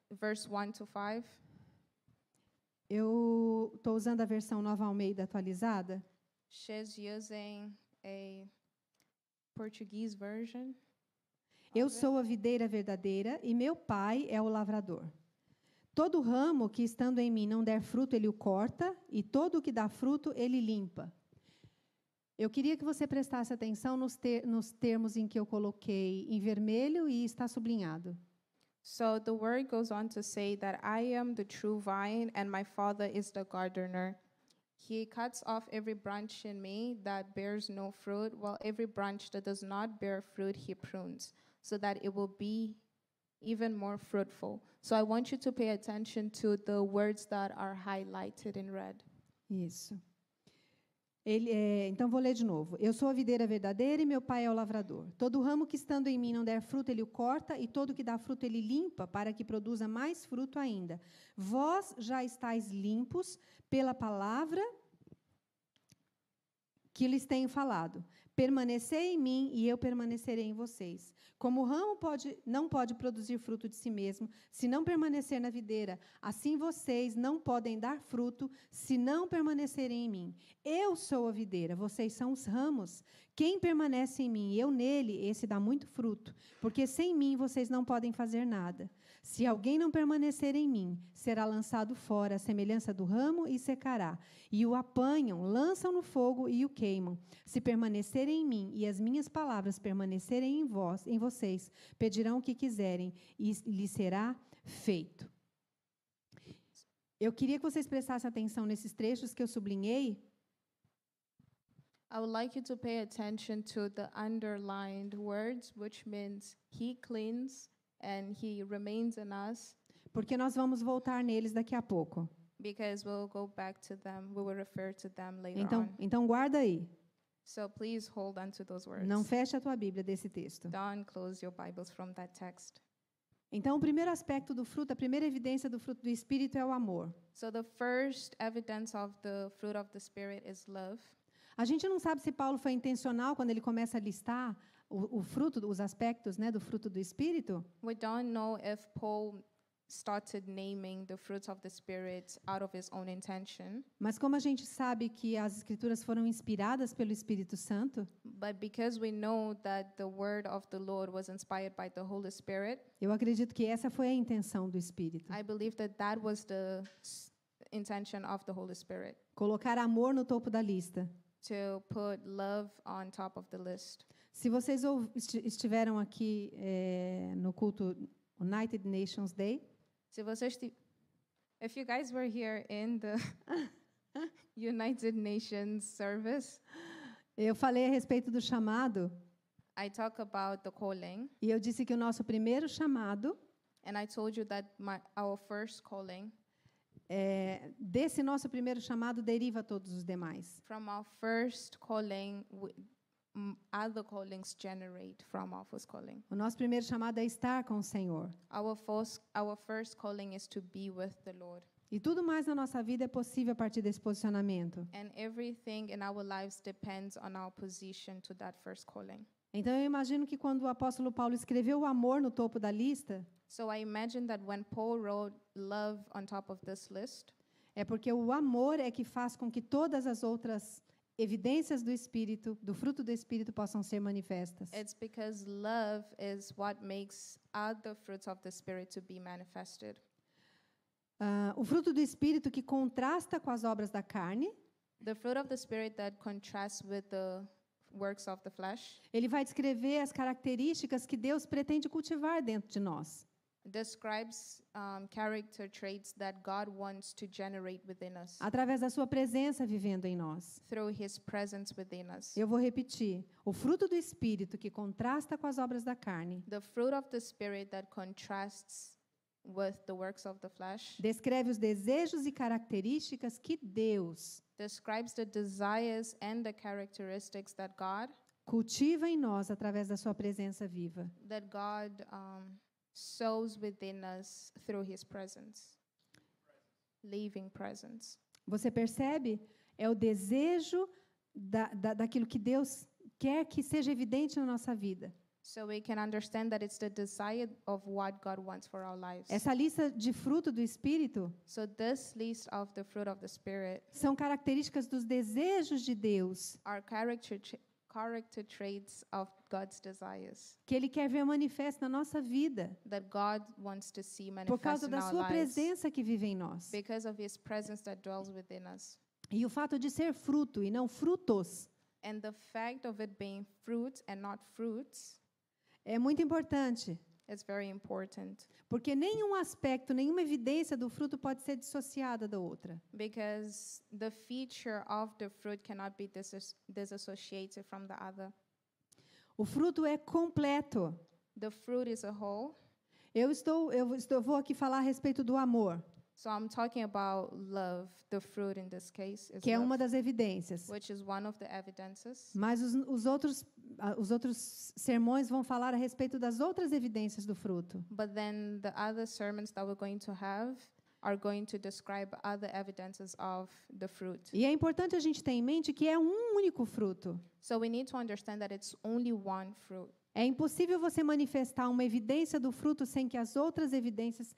verse 1 to 5. Eu estou usando a versão Nova Almeida atualizada. She's using a Portuguese version. Eu sou a videira verdadeira e meu pai é o lavrador. Todo ramo que estando em mim não der fruto, ele o corta, e todo o que dá fruto, ele limpa. Eu queria que você prestasse atenção nos termos em que eu coloquei em vermelho e está sublinhado. So the word goes on to say that I am the true vine and my Father is the gardener. He cuts off every branch in me that bears no fruit, while every branch that does not bear fruit he prunes, so that it will be even more fruitful. So I want you to pay attention to the words that are highlighted in red. Isso. Então, vou ler de novo. Eu sou a videira verdadeira e meu pai é o lavrador. Todo ramo que estando em mim não der fruto, ele o corta, e todo que dá fruto, ele limpa, para que produza mais fruto ainda. Vós já estáis limpos pela palavra que lhes tenho falado. Permanecei em mim e eu permanecerei em vocês. Como o ramo não pode produzir fruto de si mesmo, se não permanecer na videira, assim vocês não podem dar fruto, se não permanecerem em mim. Eu sou a videira, vocês são os ramos. Quem permanece em mim e eu nele, esse dá muito fruto, porque sem mim vocês não podem fazer nada. Se alguém não permanecer em mim, será lançado fora, à semelhança do ramo, e secará. E o apanham, lançam no fogo e o queimam. Se permanecerem em mim e as minhas palavras permanecerem em vocês, pedirão o que quiserem e lhes será feito. Eu queria que vocês prestassem atenção nesses trechos que eu sublinhei. I would like you to pay attention to the underlined words, which means he cleans and he remains in us, Porque nós vamos voltar neles daqui a pouco. because we'll go back to them. We will refer to them later on. Então guarda aí. So please hold on to those words. Não feche a tua Bíblia desse texto. Don't close your Bibles from that text. Então, o primeiro aspecto do fruto, a primeira evidência do fruto do Espírito é o amor. So the first evidence of the fruit of the Spirit is love. A gente não sabe se Paulo foi intencional quando ele começa a listar o fruto, os aspectos, né, do fruto do Espírito. We don't know if Paul started naming the fruits of the Spirit out of his own intention, Mas como a gente sabe que as Escrituras foram inspiradas pelo Espírito Santo, but because we know that the word of the Lord was inspired by the Holy Spirit, eu acredito que essa foi a intenção do Espírito. I believe that that was the intention of the Holy Spirit, Colocar amor no topo da lista. to put love on top of the list. Se vocês estiveram aqui no culto United Nations Day, Se vocês if you guys were here in the United Nations service, eu falei a respeito do chamado I talk about the calling, e eu disse que o nosso primeiro chamado, and I told you that our first calling, desse nosso primeiro chamado deriva todos os demais. from our first calling, other callings generate from our first calling. O nosso primeiro chamado é estar com o Senhor. Our first calling is to be with the Lord. E tudo mais na nossa vida é possível a partir desse posicionamento. And everything in our lives depends on our position to that first calling. Então eu imagino que quando o apóstolo Paulo escreveu o amor no topo da lista, So I imagine that when Paul wrote love on top of this list, é porque o amor é que faz com que todas as outras evidências do Espírito, do fruto do Espírito, possam ser manifestas. it's because love is what makes other fruits of the Spirit to be manifested. O fruto do Espírito que contrasta com as obras da carne, The fruit of the Spirit that contrasts with the works of the flesh ele vai descrever as características que Deus pretende cultivar dentro de nós. describes character traits that God wants to generate within us Através da sua presença vivendo em nós. through His presence within us. Eu vou repetir. O fruto do Espírito que contrasta com as obras da carne The fruit of the Spirit that contrasts with the works of the flesh descreve os desejos e características que Deus describes the desires and the characteristics that God cultiva em nós através da sua presença viva. sows within us through His presence, living presence. Você percebe? É o desejo daquilo que Deus quer que seja evidente na nossa vida. So we can understand that it's the desire of what God wants for our lives. Essa lista de fruto do Espírito So this list of the fruit of the Spirit são características dos desejos de Deus are character traits of God's desires que Ele quer ver manifesto na nossa vida that God wants to see por causa manifest in da our sua lives presença que vive em nós. because of His presence that dwells within us. E o fato de ser fruto e não frutos And the fact of it being fruit and not fruits é muito importante. is very important Porque nenhum aspecto, nenhuma evidência do fruto pode ser dissociada da outra. because the feature of the fruit cannot be disassociated from the other. O fruto é completo. The fruit is a whole. Eu vou aqui falar a respeito do amor, So I'm talking about love. The fruit in this case is que é uma love, das evidências. which is one of the evidences. Mas os outros sermões vão falar a respeito das outras evidências do fruto. But then the other sermons that we're going to have are going to describe other evidences of the fruit. E é importante a gente ter em mente que é um único fruto. So we need to understand that it's only one fruit. É impossível você manifestar uma evidência do fruto sem que as outras evidências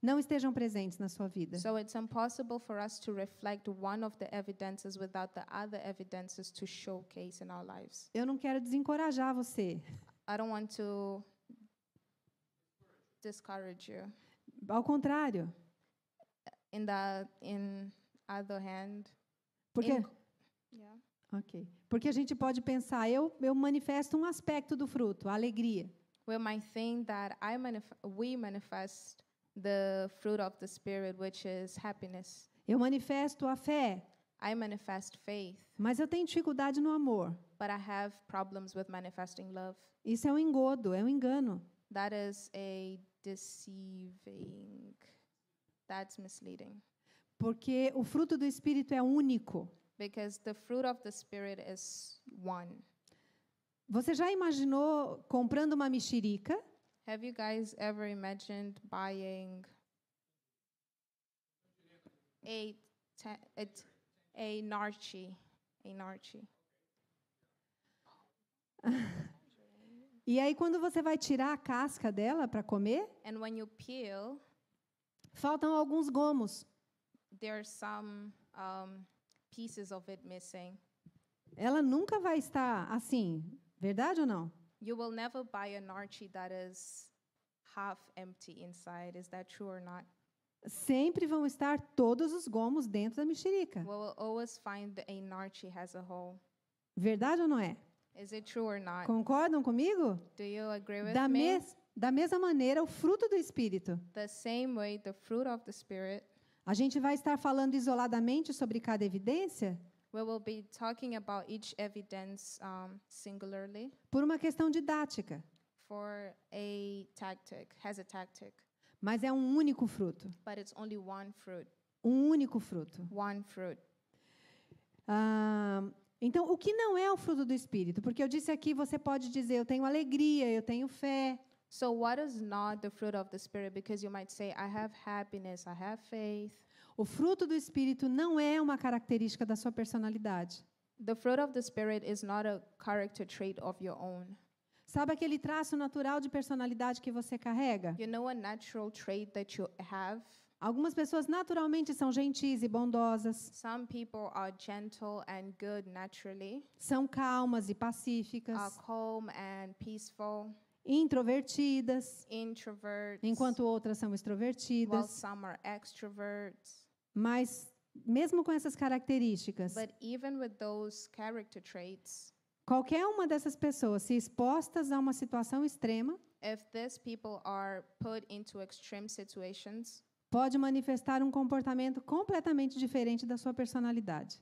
não estejam presentes na sua vida. So it's impossible for us to reflect one of the evidences without the other evidences to showcase in our lives. Eu não quero desencorajar você. I don't want to discourage you. Ao contrário. In other hand, Porque, yeah. ok. Porque a gente pode pensar, eu manifesto um aspecto do fruto, a alegria. We might think that we manifest the fruit of the Spirit, which is happiness. Eu manifesto a fé, I manifest faith, mas eu tenho dificuldade no amor. but I have problems with manifesting love. Isso é um engodo, é um engano. That is a deceiving. That's misleading. Porque o fruto do Espírito é único. Because the fruit of the Spirit is one. Você já imaginou comprando uma mexerica? Have you guys ever imagined buying a narchi? A narchi. E aí, quando você vai tirar a casca dela para comer, And when you peel, faltam alguns gomos. there's some pieces of it missing. Ela nunca vai estar assim, verdade ou não? You will never buy a narchi that is half empty inside. Is that true or not? Sempre vão estar todos os gomos dentro da mexerica. We will always find that a narchi has a hole. Verdade ou não é? Is it true or not? Concordam comigo? Do you agree with Da, me? da mesma maneira, o fruto do Espírito. The same way, the fruit of the Spirit, A gente vai estar falando isoladamente sobre cada evidência we will be talking about each evidence singularly por uma questão didática, for a tactic, has a tactic, mas é um único fruto. but it's only one fruit, Um único fruto. one fruit. Então, o que não é o fruto do Espírito? Porque eu disse aqui, você pode dizer, eu tenho alegria, eu tenho fé. So what is not the fruit of the Spirit? Because you might say, I have happiness, I have faith. O fruto do Espírito não é uma característica da sua personalidade. The fruit of the Spirit is not a character trait of your own. Sabe aquele traço natural de personalidade que você carrega? You know a natural trait that you have? Algumas pessoas naturalmente são gentis e bondosas, Some people are gentle and good naturally, são calmas e are pacíficas, calm and peaceful, introvertidas, introverts, enquanto outras são while extrovertidas. some are extroverts. Mas, mesmo com essas características, But even with those character traits, qualquer uma dessas pessoas, se expostas a uma situação extrema, if these people are put into extreme situations, pode manifestar um comportamento completamente diferente da sua personalidade.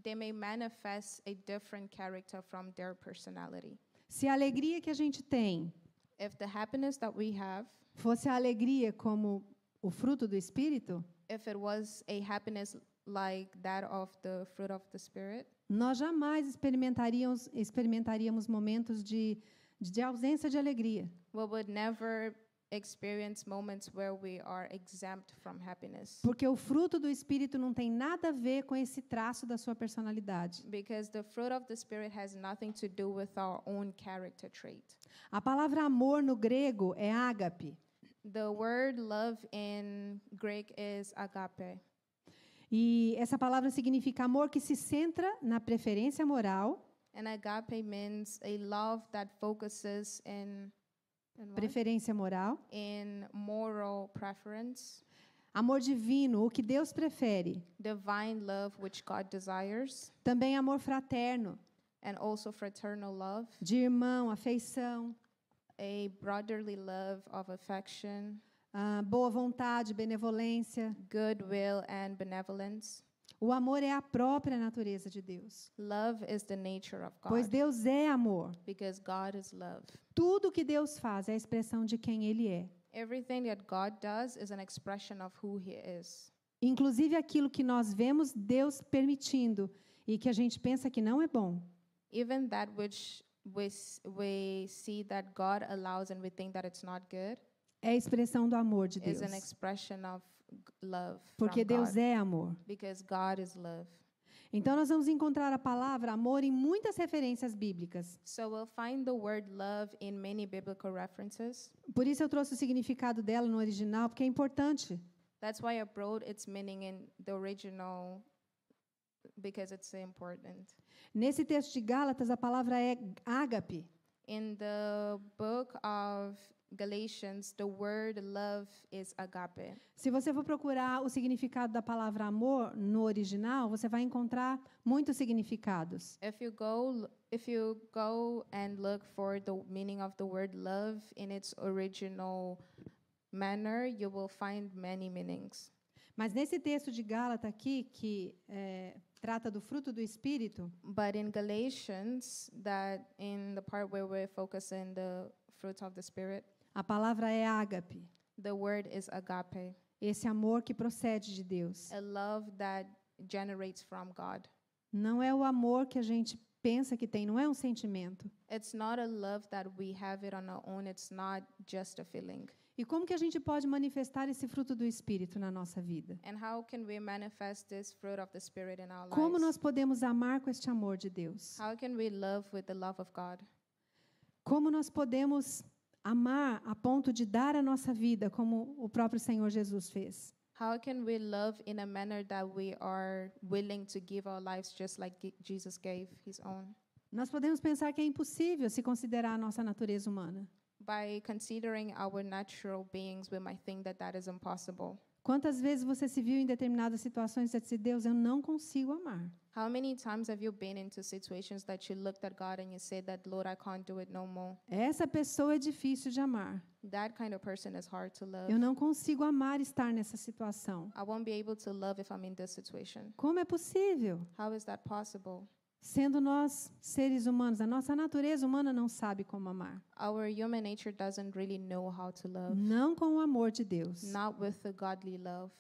they may manifest a different character from their personality. Se a alegria que a gente tem If the happiness that we have, fosse a alegria como o fruto do Espírito, if it was a happiness like that of the fruit of the Spirit, nós jamais experimentaríamos momentos de ausência de alegria. we would never experience moments where we are exempt from happiness. Porque o fruto do Espírito não tem nada a ver com esse traço da sua personalidade. Because the fruit of the Spirit has nothing to do with our own character trait. A palavra amor no grego é ágape. The word love in Greek is agape. E essa palavra significa amor que se centra na preferência moral, And agape means a love that focuses what? preferência moral, In moral preference, amor divino, o que Deus prefere, divine love which God desires, também amor fraterno, and also fraternal love, de irmão, afeição, a brotherly love of affection, boa vontade, benevolência. goodwill, and benevolence. O amor é a própria natureza de Deus. Love is the nature of Pois God, Deus é amor. because God is love. Tudo que Deus faz é a expressão de quem Ele é. Everything that God does is an expression of who He is. Inclusive aquilo que nós vemos Deus permitindo e que a gente pensa que não é bom. Even that which we see that God allows and we think that it's not good É a expressão do amor de is Deus. an expression of love Porque from Deus God, é amor. because God is love. Então nós vamos encontrar a palavra amor em muitas referências bíblicas. So we'll find the word love in many biblical references. Por isso eu trouxe o significado dela no original, porque é importante. That's why I brought its meaning in the original, because it's important. Nesse texto de Gálatas, a palavra é ágape. In the book of Galatians, the word love is agape. Se você for procurar o significado da palavra amor no original, você vai encontrar muitos significados. If you go and look for the meaning of the word love in its original manner, you will find many meanings. Mas nesse texto de Gálatas aqui, que trata do fruto do Espírito, But in Galatians, that in the part where we're focusing the fruits of the Spirit, a palavra é ágape. the word is agape, Esse amor que procede de Deus. a love that generates from God. Não é o amor que a gente pensa que tem, não é um sentimento. It's not a love that we have it on our own, it's not just a feeling. E como que a gente pode manifestar esse fruto do Espírito na nossa vida? And how can we manifest this fruit of the Spirit in our Como lives? nós podemos amar com este amor de Deus? How can we love with the love of God? Como nós podemos amar a ponto de dar a nossa vida como o próprio Senhor Jesus fez? How can we love in a manner that we are willing to give our lives just like Jesus gave His own? Nós podemos pensar que é impossível se considerar a nossa natureza humana. By considering our natural beings, we might think that that is impossible. Quantas vezes você se viu em determinadas situações e disse, Deus, eu não consigo amar. How many times have you been into situations that you looked at God and you said that, Lord, I can't do it no more? Essa pessoa é difícil de amar. That kind of person is hard to love. Eu não consigo amar estar nessa situação. I won't be able to love if I'm in this situation. Como é possível? How is that possible? Sendo nós seres humanos, a nossa natureza humana não sabe como amar. Our human nature doesn't really know how to love, Não com o amor de Deus. not with the godly love.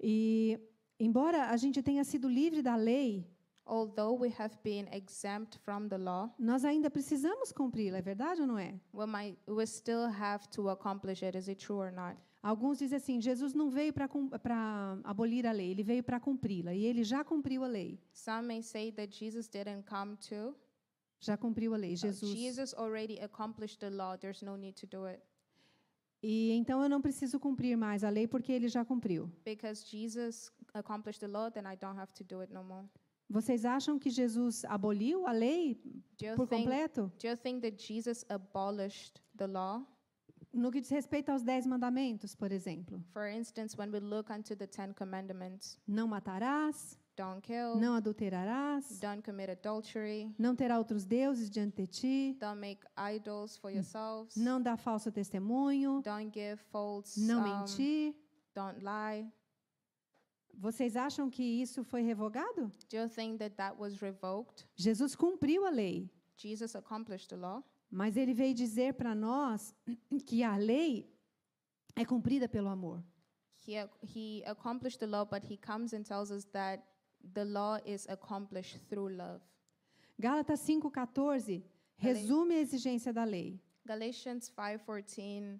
E, embora a gente tenha sido livre da lei, Although we have been exempt from the law, nós ainda precisamos cumpri-la, é verdade ou não é? we still have to accomplish it. Is it true or not? Alguns dizem assim, Jesus não veio para abolir a lei, ele veio para cumpri-la. E ele já cumpriu a lei. Some may say that Jesus didn't come to. Já cumpriu a lei, Jesus. Jesus already accomplished the law. There's no need to do it. E então eu não preciso cumprir mais a lei porque ele já cumpriu. Because Jesus accomplished the law, then I don't have to do it no more. Vocês acham que Jesus aboliu a lei por completo? Do you think that Jesus abolished the law? No que diz respeito aos 10 mandamentos, por exemplo. For instance, when we look unto the 10 commandments, Não matarás, don't kill, não adulterarás, don't commit adultery, não terá outros deuses diante de ti, don't make idols for yourselves, não dá falso testemunho, don't give false, não mentir. don't lie. Vocês acham que isso foi revogado? Do you think that that was revoked? Jesus cumpriu a lei, Jesus accomplished the law, mas ele veio dizer para nós que a lei é cumprida pelo amor. he accomplished the law, but he comes and tells us that the law is accomplished through love. Gálatas 5:14 resume a exigência da lei. Galatians 5:14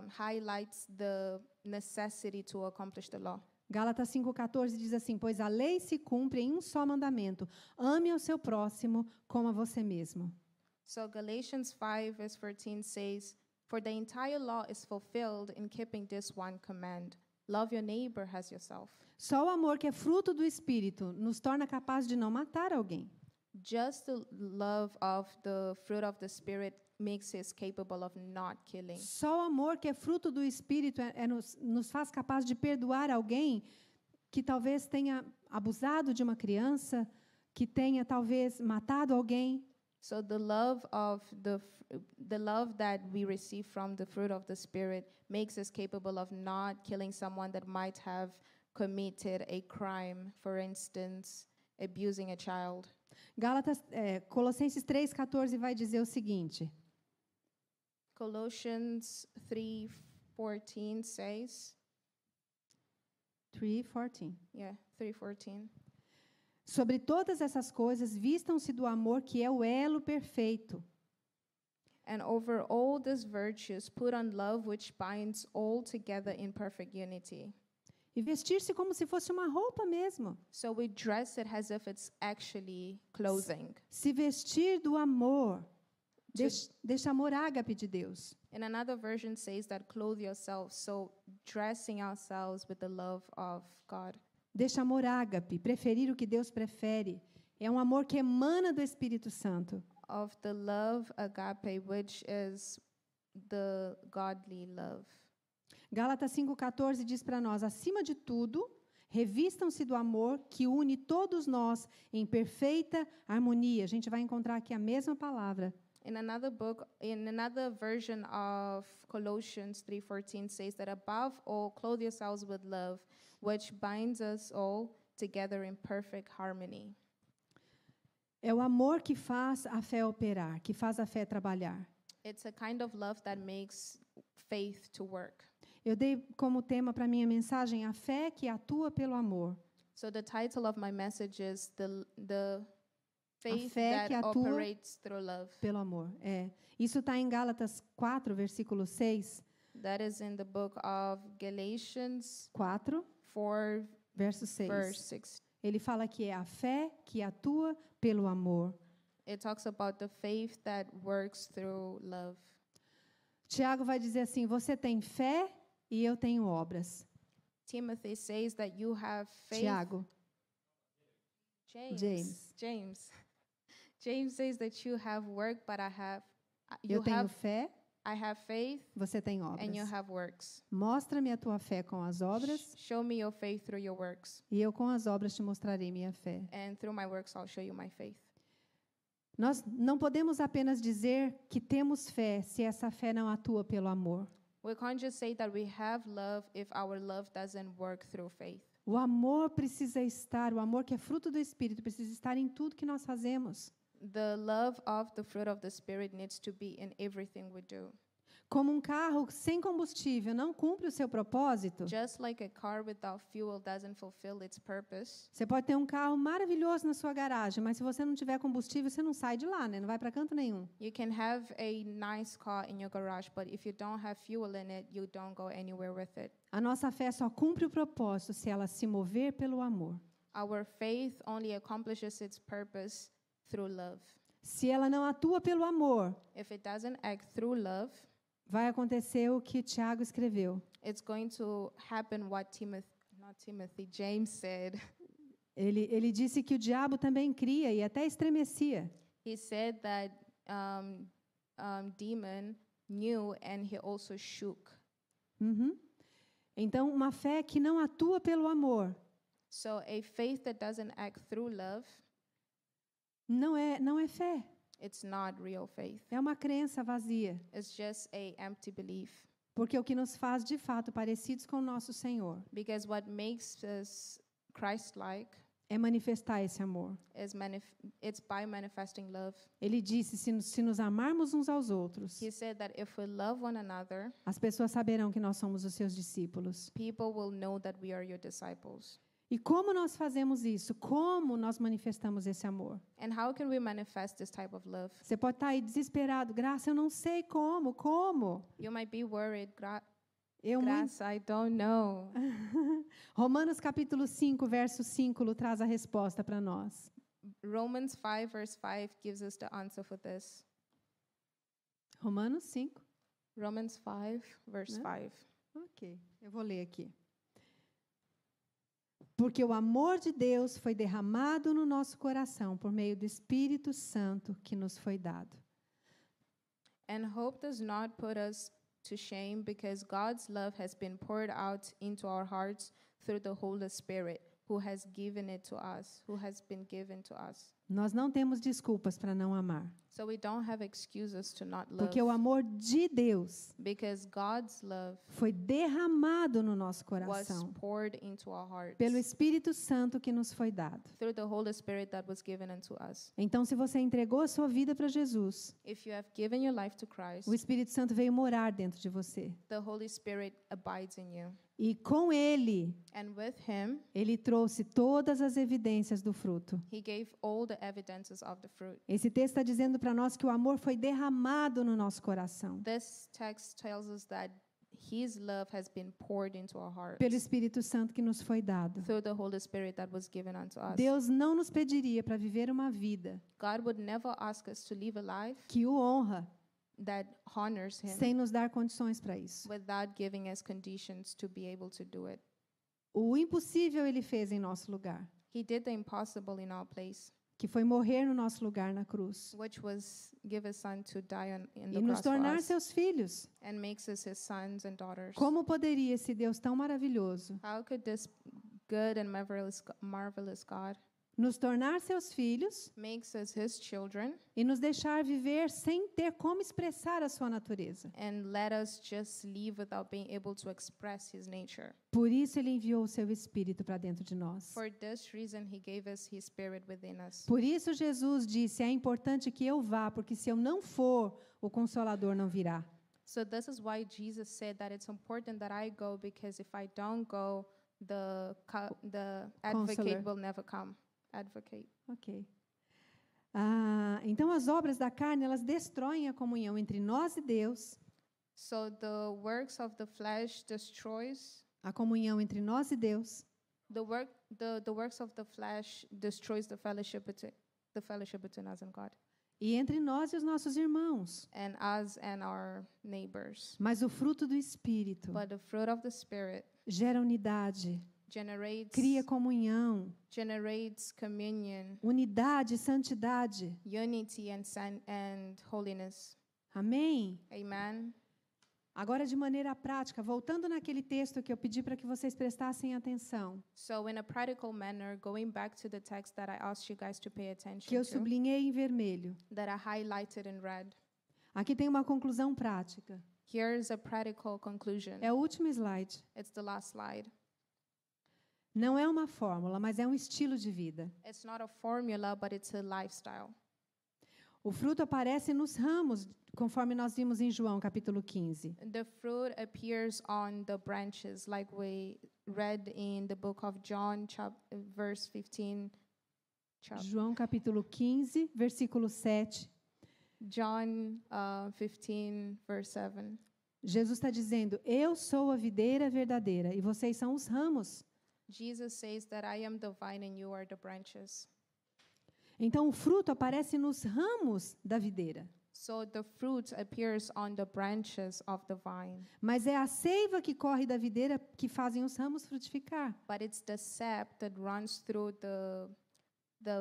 highlights the necessity to accomplish the law. Gálatas 5:14 diz assim: pois a lei se cumpre em um só mandamento: ame ao seu próximo como a você mesmo. So Galatians 5:14 says, for the entire law is fulfilled in keeping this one command: love your neighbor as yourself. Só o amor que é fruto do Espírito nos torna capazes de não matar alguém. Just the love of the fruit of the Spirit makes us capable of not killing. Só o amor que é fruto do Espírito nos faz capazes de perdoar alguém que talvez tenha abusado de uma criança, que tenha talvez matado alguém. So the love that we receive from the fruit of the Spirit makes us capable of not killing someone that might have committed a crime, for instance, abusing a child. Colossenses 3:14 vai dizer o seguinte: Colossians 3:14 says, 3:14. 3:14. Sobre todas essas coisas, vistam-se do amor, que é o elo perfeito. And over all these virtues, put on love, which binds all together in perfect unity. E vestir-se como se fosse uma roupa mesmo. So we dress it as if it's actually clothing. Se vestir do amor. Deste amor ágape de Deus. And another version says that clothe yourselves, so dressing ourselves with the love of God. Deste amor ágape, preferir o que Deus prefere. É um amor que emana do Espírito Santo. Of the love agape, which is the godly love. Gálatas 5:14 diz para nós: acima de tudo, revistam-se do amor que une todos nós em perfeita harmonia. A gente vai encontrar aqui a mesma palavra. In another version of Colossians 3:14 says that above all, clothe yourselves with love, which binds us all together in perfect harmony. É o amor que faz a fé operar, que faz a fé trabalhar. It's a kind of love that makes faith to work. Eu dei como tema para minha mensagem a fé que atua pelo amor. So the title of my message is the faith fé que that atua operates through love. Pelo amor, é. Isso está em Gálatas 4, versículo 6. That is in the book of Galatians 4, 4, verso 6. verse 6. Ele fala que é a fé que atua pelo amor. It talks about the faith that works through love. Tiago vai dizer assim: você tem fé e eu tenho obras. Timothy says that you have faith. Tiago. James. James says that you have work, but Eu tenho fé, I have faith, você tem obras. and you have works. Mostra-me a tua fé com as obras, Show me your faith through your works, e eu com as obras te mostrarei minha fé. and through my works I'll show you my faith. Nós não podemos apenas dizer que temos fé se essa fé não atua pelo amor. We can't just say that we have love if our love doesn't work through faith. O amor precisa estar, o amor que é fruto do Espírito, precisa estar em tudo que nós fazemos. The love of the fruit of the Spirit needs to be in everything we do. Como um carro sem combustível não cumpre o seu propósito, Just like a car without fuel doesn't fulfill its purpose, você pode ter um carro maravilhoso na sua garagem, mas se você não tiver combustível, você não sai de lá, né? Não vai para canto nenhum. you can have a nice car in your garage, but if you don't have fuel in it, you don't go anywhere with it. A nossa fé só cumpre o propósito se ela se mover pelo amor. Our faith only accomplishes its purpose through love. Se ela não atua pelo amor, If it doesn't act through love, vai acontecer o que Tiago escreveu. it's going to happen what James said. Ele disse que o diabo também cria e até estremecia. He said that demon knew and he also shook. Uhum. Então, uma fé que não atua pelo amor So a faith that doesn't act through love, não é fé. it's not real faith. É uma crença vazia. It's just a empty belief. Porque o que nos faz, de fato, parecidos com o nosso Senhor Because what makes us Christ-like é manifestar esse amor. is it's by manifesting love. Ele disse, se nos amarmos uns aos outros, He said that if we love one another, as pessoas saberão que nós somos os seus discípulos. people will know that we are your disciples. E como nós fazemos isso? Como nós manifestamos esse amor? And how can we manifest this type of love? Você pode estar aí desesperado. Graça, eu não sei como. You might be worried, Eu Graça, I don't know. Romanos capítulo 5, verso 5 traz a resposta para nós. Romans 5 verse 5 gives us the answer for this. Romanos 5. Romans 5 verse Né? 5. Ok, eu vou ler aqui. Porque o amor de Deus foi derramado no nosso coração por meio do Espírito Santo que nos foi dado. And hope does not put us to shame because God's love has been poured out into our hearts through the Holy Spirit, who has given it to us, who has been given to us. Nós não temos desculpas para não amar, So we don't have excuses to not love. porque o amor de Deus Because God's love foi derramado no nosso was coração poured into our hearts pelo Espírito Santo que nos foi dado. through the Holy Spirit that was given unto us. Então, se você entregou a sua vida para Jesus, If you have given your life to Christ, o Espírito Santo veio morar dentro de você. the Holy Spirit abides in you. E com ele, And with him, ele trouxe todas as evidências do fruto. he gave all the evidences of the fruit. Esse texto está dizendo para nós que o amor foi derramado no nosso coração This text tells us that his love has been poured into our hearts pelo Espírito Santo que nos foi dado. through the Holy Spirit that was given unto us. Deus não nos pediria para viver uma vida God would never ask us to live a life que o honra that honors him sem nos dar condições para isso. without giving us conditions to be able to do it. O impossível ele fez em nosso lugar, He did the impossible in our place, que foi morrer no nosso lugar na cruz which was give his son to die in e the nos cross for tornar us seus filhos. and makes us his sons and daughters. Como poderia esse Deus tão maravilhoso How could this good and marvelous God nos tornar seus filhos makes us his children e nos deixar viver sem ter como expressar a sua natureza? and let us just live without being able to express his nature? Por isso ele enviou o seu Espírito para dentro de nós. For this reason, he gave us his spirit within us. Por isso Jesus disse: é importante que eu vá, porque se eu não for, o Consolador não virá. So this is why Jesus said that it's important that I go, because if I don't go, the advocate Counselor. will never come. Advocate. Ok. Então as obras da carne, elas destroem a comunhão entre nós e Deus, So the works of the flesh destroys a comunhão entre nós e Deus, the works of the flesh destroys the fellowship between us and God, e entre nós e os nossos irmãos. and us and our neighbors. Mas o fruto do Espírito But the fruit of the Spirit gera unidade, generates cria comunhão, communion, unidade, santidade. unity, and holiness. Amém? Amen. Agora, de maneira prática, voltando naquele texto que eu pedi para que vocês prestassem atenção, So in a practical manner, going back to the text that I asked you guys to pay que attention eu to, sublinhei em vermelho. that I highlighted in red. Aqui tem uma conclusão prática. Here's a practical conclusion. É o último slide. It's the last slide. Não é uma fórmula, mas é um estilo de vida. It's not a formula, but it's a lifestyle. O fruto aparece nos ramos, conforme nós vimos em João capítulo 15. The fruit appears on the branches, like we read in the book of John, verse 15. João capítulo 15, versículo 7. John 15, verse 7. Jesus está dizendo: eu sou a videira verdadeira e vocês são os ramos. Jesus says that I am the vine and you are the branches. Então o fruto aparece nos ramos da videira. So the fruit appears on the branches of the vine. Mas é a seiva que corre da videira que fazem os ramos frutificar. But it's the sap that runs through the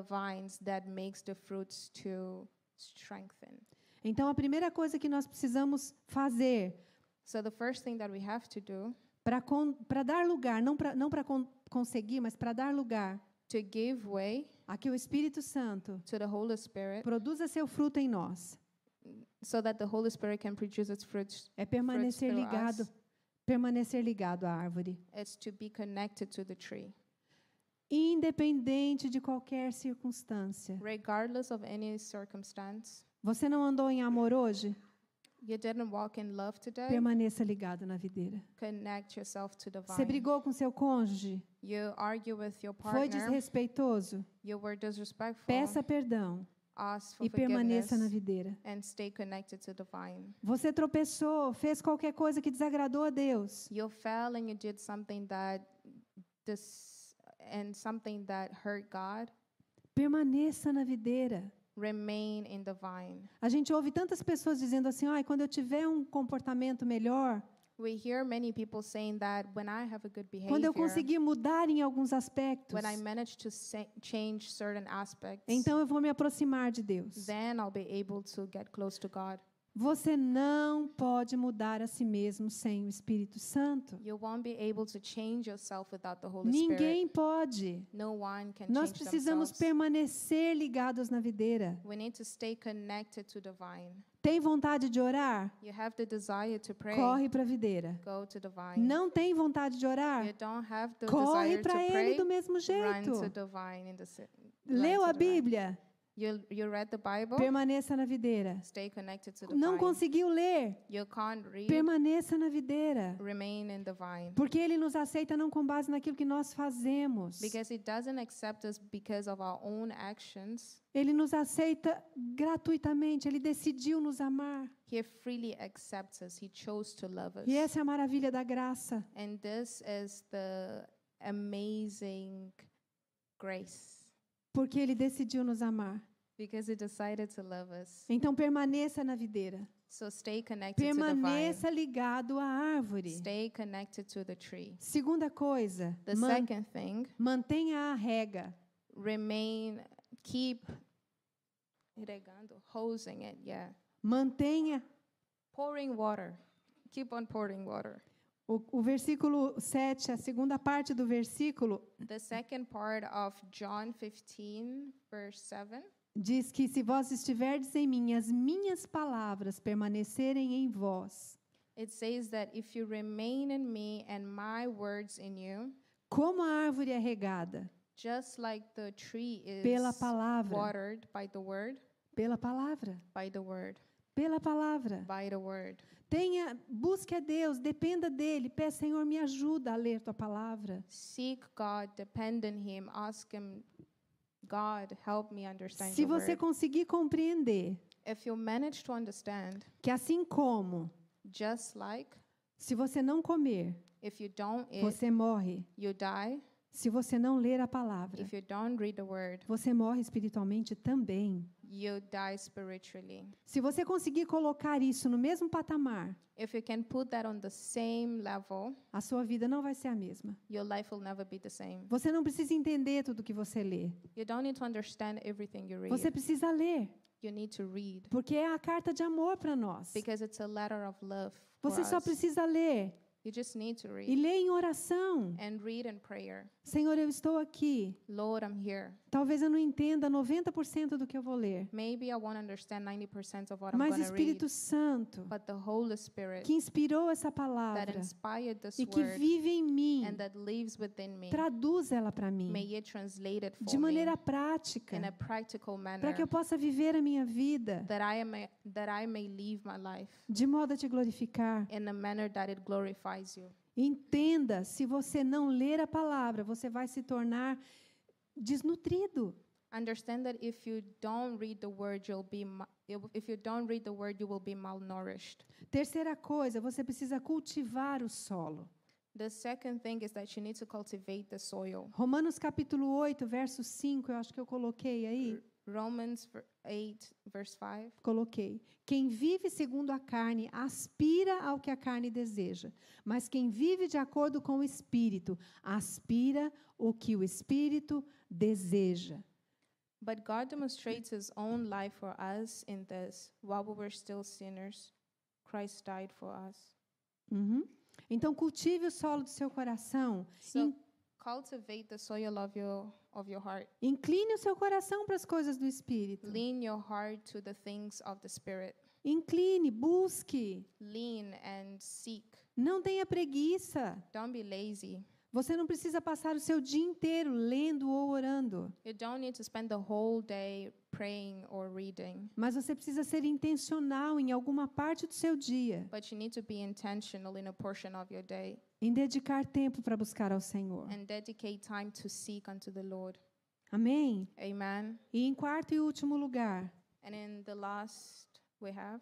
vines that makes the fruits to strengthen. Então a primeira coisa que nós precisamos fazer So the first thing that we have to do para dar lugar, não para conseguir, mas para dar lugar to give way a que o Espírito Santo to the Holy Spirit produza seu fruto em nós, so that the Holy Spirit can produce its fruits. é permanecer Fruits through us. permanecer ligado à árvore, It's to be connected to the tree, independente de qualquer circunstância. regardless of any circumstance. Você não andou em amor hoje? You didn't walk in love today. Permaneça ligado na videira. Connect yourself to the Você vine. brigou com seu cônjuge? You argue with your Foi partner. desrespeitoso? You were disrespectful. Peça perdão Ask for e permaneça na forgiveness videira. and stay connected to the vine. Você tropeçou, fez qualquer coisa que desagradou a Deus? You fell and you did something that hurt God. Permaneça na videira. Remain in the vine. A gente ouve tantas pessoas dizendo assim: "Ai, quando eu tiver um comportamento melhor, We hear many people saying that when I have a good quando eu behavior, conseguir mudar em alguns aspectos, when I manage to change certain aspects, então eu vou me aproximar de Deus." then I'll be able to get close to God. Você não pode mudar a si mesmo sem o Espírito Santo. You won't be able to change yourself without the Holy Ninguém Spirit. pode. No one can Nós change precisamos themselves. permanecer ligados na videira. We need to stay connected to the vine. Tem vontade de orar? You have the desire to pray. Corre para a videira. Go to the vine. Não tem vontade de orar? You don't have the Corre desire to para ele pray. do mesmo Run jeito. to the vine in the Leu a Bíblia? You read the Bible. Permaneça na videira. Stay connected to the Não vine. conseguiu ler? You can't read. Permaneça na videira. Remain in the vine. Porque Ele nos aceita não com base naquilo que nós fazemos. Because He doesn't accept us because of our own actions. Ele nos aceita gratuitamente. Ele decidiu nos amar. He freely accepts us. He chose to love us. E essa é a maravilha da graça. And this is the amazing grace. Porque Ele decidiu nos amar. Because He decided to love us. Então permaneça na videira. So stay connected to the vine. Permaneça ligado à árvore. Stay connected to the tree. Segunda coisa, The second thing, mantenha a rega. keep regando, hosing it, yeah. Mantenha. Pouring water. Keep on pouring water. O versículo 7, a segunda parte do versículo, The second part of John 15, verse 7, diz que se vós estiverdes em mim, as minhas palavras permanecerem em vós, it says that if you remain in me and my words in you, como a árvore é regada just like the tree is pela palavra, watered by the word, pela palavra, by the word, pela palavra. by the word. Busque a Deus, dependa dele, peça, Senhor, me ajuda a ler tua palavra. Seek God, depend on Him, ask Him, God, help me understand Se your você word. conseguir compreender If you manage to understand, que assim como, just like se você não comer, if you don't eat, você morre. you die. Se você não ler a palavra, If you don't read the word, você morre espiritualmente também. you die spiritually. Se você conseguir colocar isso no mesmo patamar, If you can put that on the same level, a sua vida não vai ser a mesma. your life will never be the same. Você não precisa entender tudo que você lê. You don't need to understand everything you read. Você precisa ler, You need to read porque é a carta de amor para nós. because it's a letter of love for Você só us. precisa ler You just need to e read ler em oração. and read in prayer. Senhor, eu estou aqui. Lord, I'm here. Talvez eu não entenda 90% do que eu vou ler, Maybe I won't understand 90% of what I'm mas going to read, Espírito Santo, but the Holy Spirit que inspirou essa that palavra inspired this e que word vive em mim, and that lives within me, traduz ela para mim may it translate it de for me maneira prática, in a practical para manner, que eu possa viver a minha vida that I may live my life de modo a te glorificar. in a manner that it glorifies you. Entenda, se você não ler a palavra, você vai se tornar desnutrido. Understand that if you don't read the word, if you don't read the word, you will be malnourished. Terceira coisa, você precisa cultivar o solo. The second thing is that you need to cultivate the soil. Romanos capítulo 8, verso 5, eu acho que eu coloquei aí. Romans 8, verse 5. Coloquei. Quem vive segundo a carne aspira ao que a carne deseja, mas quem vive de acordo com o Espírito aspira o que o Espírito deseja. But God demonstrates His own life for us in this: while we were still sinners, Christ died for us. Uhum. Então, cultive o solo do seu coração. So cultivate the soil of your heart. Incline o seu coração para as coisas do Espírito. Lean your heart to the things of the Spirit. Incline, busque. Lean and seek. Não tenha preguiça. Don't be lazy. Você não precisa passar o seu dia inteiro lendo ou orando. You don't need to spend the whole day praying or reading, Mas você precisa ser intencional em alguma parte do seu dia, but you need to be intentional in a portion of your day em dedicar tempo para buscar ao Senhor. and dedicate time to seek unto the Lord. Amém? Amen. E em quarto e último lugar, And in the last we have,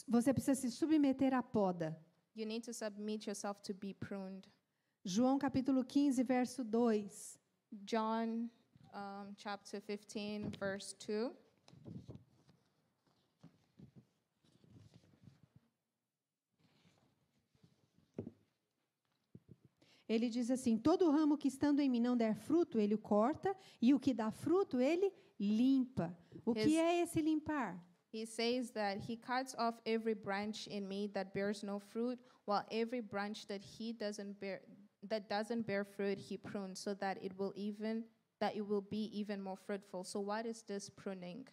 você precisa se submeter à poda. you need to submit yourself to be pruned. João capítulo 15, verso 2. John chapter 15, verse 2. Ele diz assim: todo ramo que estando em mim não der fruto, ele o corta, e o que dá fruto, ele limpa. O que Esse- é esse limpar? He says that he cuts off every branch in me that bears no fruit, while every branch that doesn't bear fruit, he prunes so that it will be even more fruitful. So what is this pruning?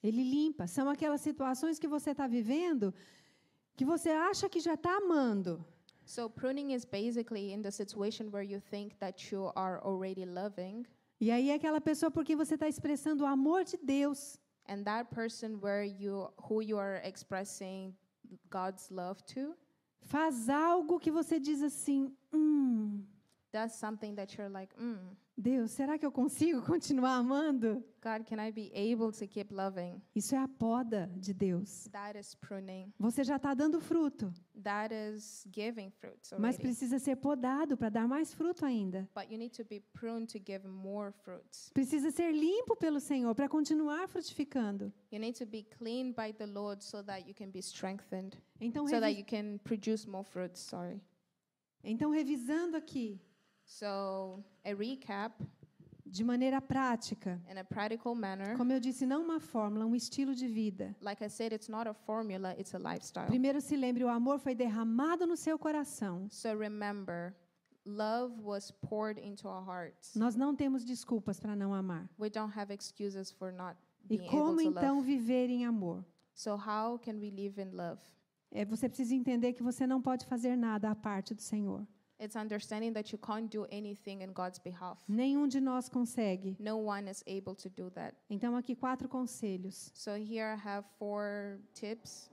Ele limpa. São aquelas situações que você está vivendo que você acha que já está amando. So pruning is basically in the situation where you think that you are already loving, E aí aquela pessoa por quem você está expressando o amor de Deus, and that person who you are expressing God's love to faz algo que você diz assim, does something that you're like, Deus, será que eu consigo continuar amando? God, can I be able to keep loving? Isso é a poda de Deus. That is pruning. Você já está dando fruto, That is giving fruits mas already. precisa ser podado para dar mais fruto ainda. But you need to be pruned to give more fruits. Precisa ser limpo pelo Senhor para continuar frutificando. You need to be cleaned by the Lord so that you can be strengthened, Então, so that you can produce more fruits, sorry. então revisando aqui, So, a recap de maneira prática, in a practical manner. como eu disse, não uma fórmula, um estilo de vida. Like I said, it's not a formula, it's a lifestyle. Primeiro se lembre, o amor foi derramado no seu coração. So remember, love was poured into our hearts. Nós não temos desculpas para não amar. We don't have excuses for not E being able como to então love. viver em amor? So how can we live in love? Você precisa entender que você não pode fazer nada à parte do Senhor. It's understanding that you can't do anything in God's behalf. Nenhum de nós consegue. No one is able to do that. Então, aqui 4 conselhos. So here I have 4 tips.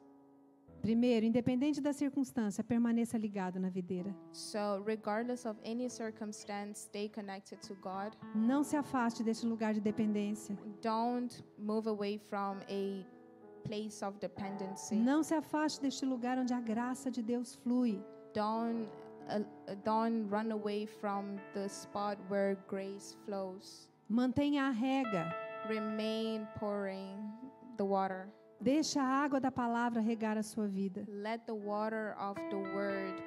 Primeiro, independente da circunstância, permaneça ligado na videira. So regardless of any circumstance, stay connected to God. Não se afaste deste lugar de dependência. Don't move away from a place of dependency. Não se afaste deste lugar onde a graça de Deus flui. Don't run away from the spot where grace flows. Mantenha a rega. Remain pouring the water. Deixa a água da palavra regar a sua vida. Let the water of the word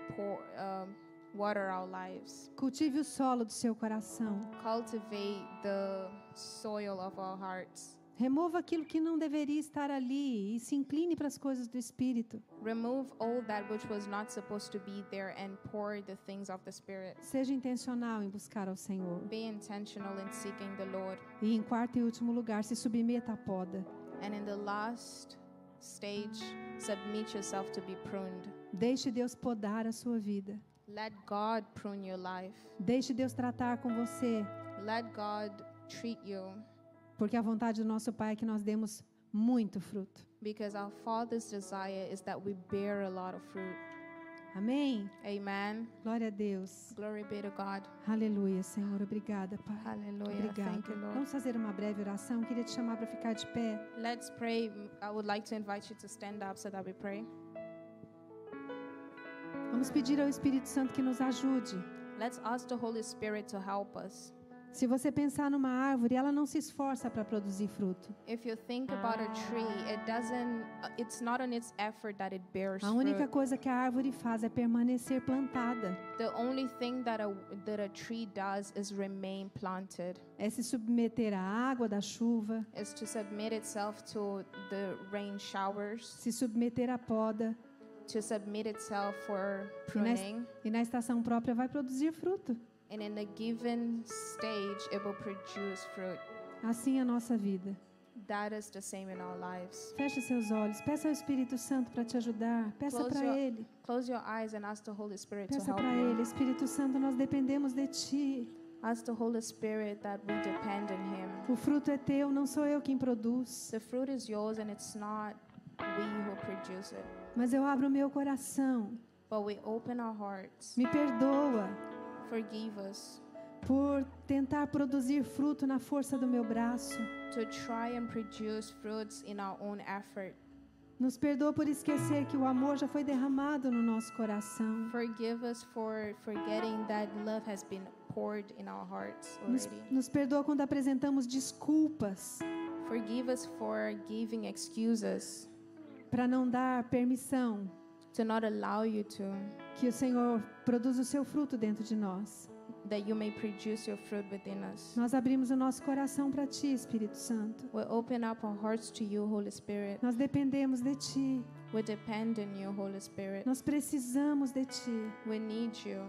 water our lives. Cultive o solo do seu coração. Cultivate the soil of our hearts. Remova aquilo que não deveria estar ali e se incline para as coisas do Espírito. Remove all that which was not supposed to be there and pour the things of the Spirit. Seja intencional em buscar ao Senhor. Be intentional in seeking the Lord. E em quarto e último lugar, se submeta à poda. And in the last stage, submit yourself to be pruned. Deixe Deus podar a sua vida. Let God prune your life. Deixe Deus tratar com você. Let God treat you. Porque a vontade do nosso Pai é que nós demos muito fruto. Because our Father's desire is that we bear a lot of fruit. Amém? Amen. Glória a Deus. Glory be to God. Aleluia, Senhor. Obrigada, Pai. Hallelujah. Obrigada. Thank you, Lord. Vamos fazer uma breve oração. Queria te chamar para ficar de pé. Let's pray. I would like to invite you to stand up so that we pray. Vamos pedir ao Espírito Santo que nos ajude. Let's ask the Holy Spirit to help us. Se você pensar numa árvore, ela não se esforça para produzir fruto. If you think about a tree, it's not on its effort that it bears A única fruit. coisa que a árvore faz é permanecer plantada. The only thing that a tree does is remain planted. É se submeter à água da chuva, Is to submit itself to the rain showers, se submeter à poda. to submit itself for E na, pruning. e na estação própria vai produzir fruto. And in a given stage, it will produce fruit. Assim é a nossa vida. That is the same in our lives. Feche seus olhos. Peça ao Espírito Santo para te ajudar. Peça Close para your- Ele. Close your eyes and ask the Holy Spirit to Peça help para you. Ele. Espírito Santo, nós dependemos de Ti. Ask the Holy Spirit that we depend on Him. O fruto é Teu, não sou eu quem produz. The fruit is yours and it's not we who produce it. Mas eu abro o meu coração. But we open our hearts. Me perdoa Forgive us por tentar produzir fruto na força do meu braço. to try and produce fruits in our own effort. Nos perdoa por esquecer que o amor já foi derramado no nosso coração. Forgive us for forgetting that love has been poured in our hearts Nos, already. nos perdoa quando apresentamos desculpas Forgive us for giving excuses para não dar permissão to not allow you to que o Senhor produza o seu fruto dentro de nós. that you may produce your fruit within us. Nós abrimos o nosso coração para Ti, Espírito Santo. We open up our hearts to you, Holy Spirit. Nós dependemos de Ti. We depend on you, Holy Spirit. Nós precisamos de Ti. We need you.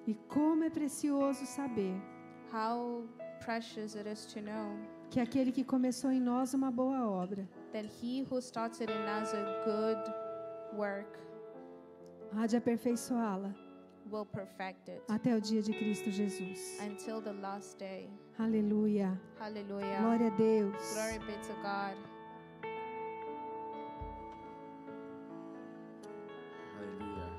E como é precioso saber How precious it is to know que aquele que começou em nós uma boa obra that he who started in us a good work há de aperfeiçoá-la will perfect it até o dia de Cristo Jesus. until the last day. Aleluia. Hallelujah. Glória a Deus. Glory be to God. Hallelujah.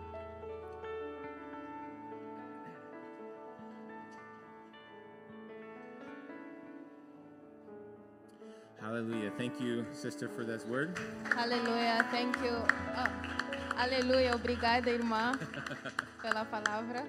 Hallelujah. Thank you, sister, for this word. Hallelujah. Thank you. Aleluia. Obrigada, irmã, pela palavra.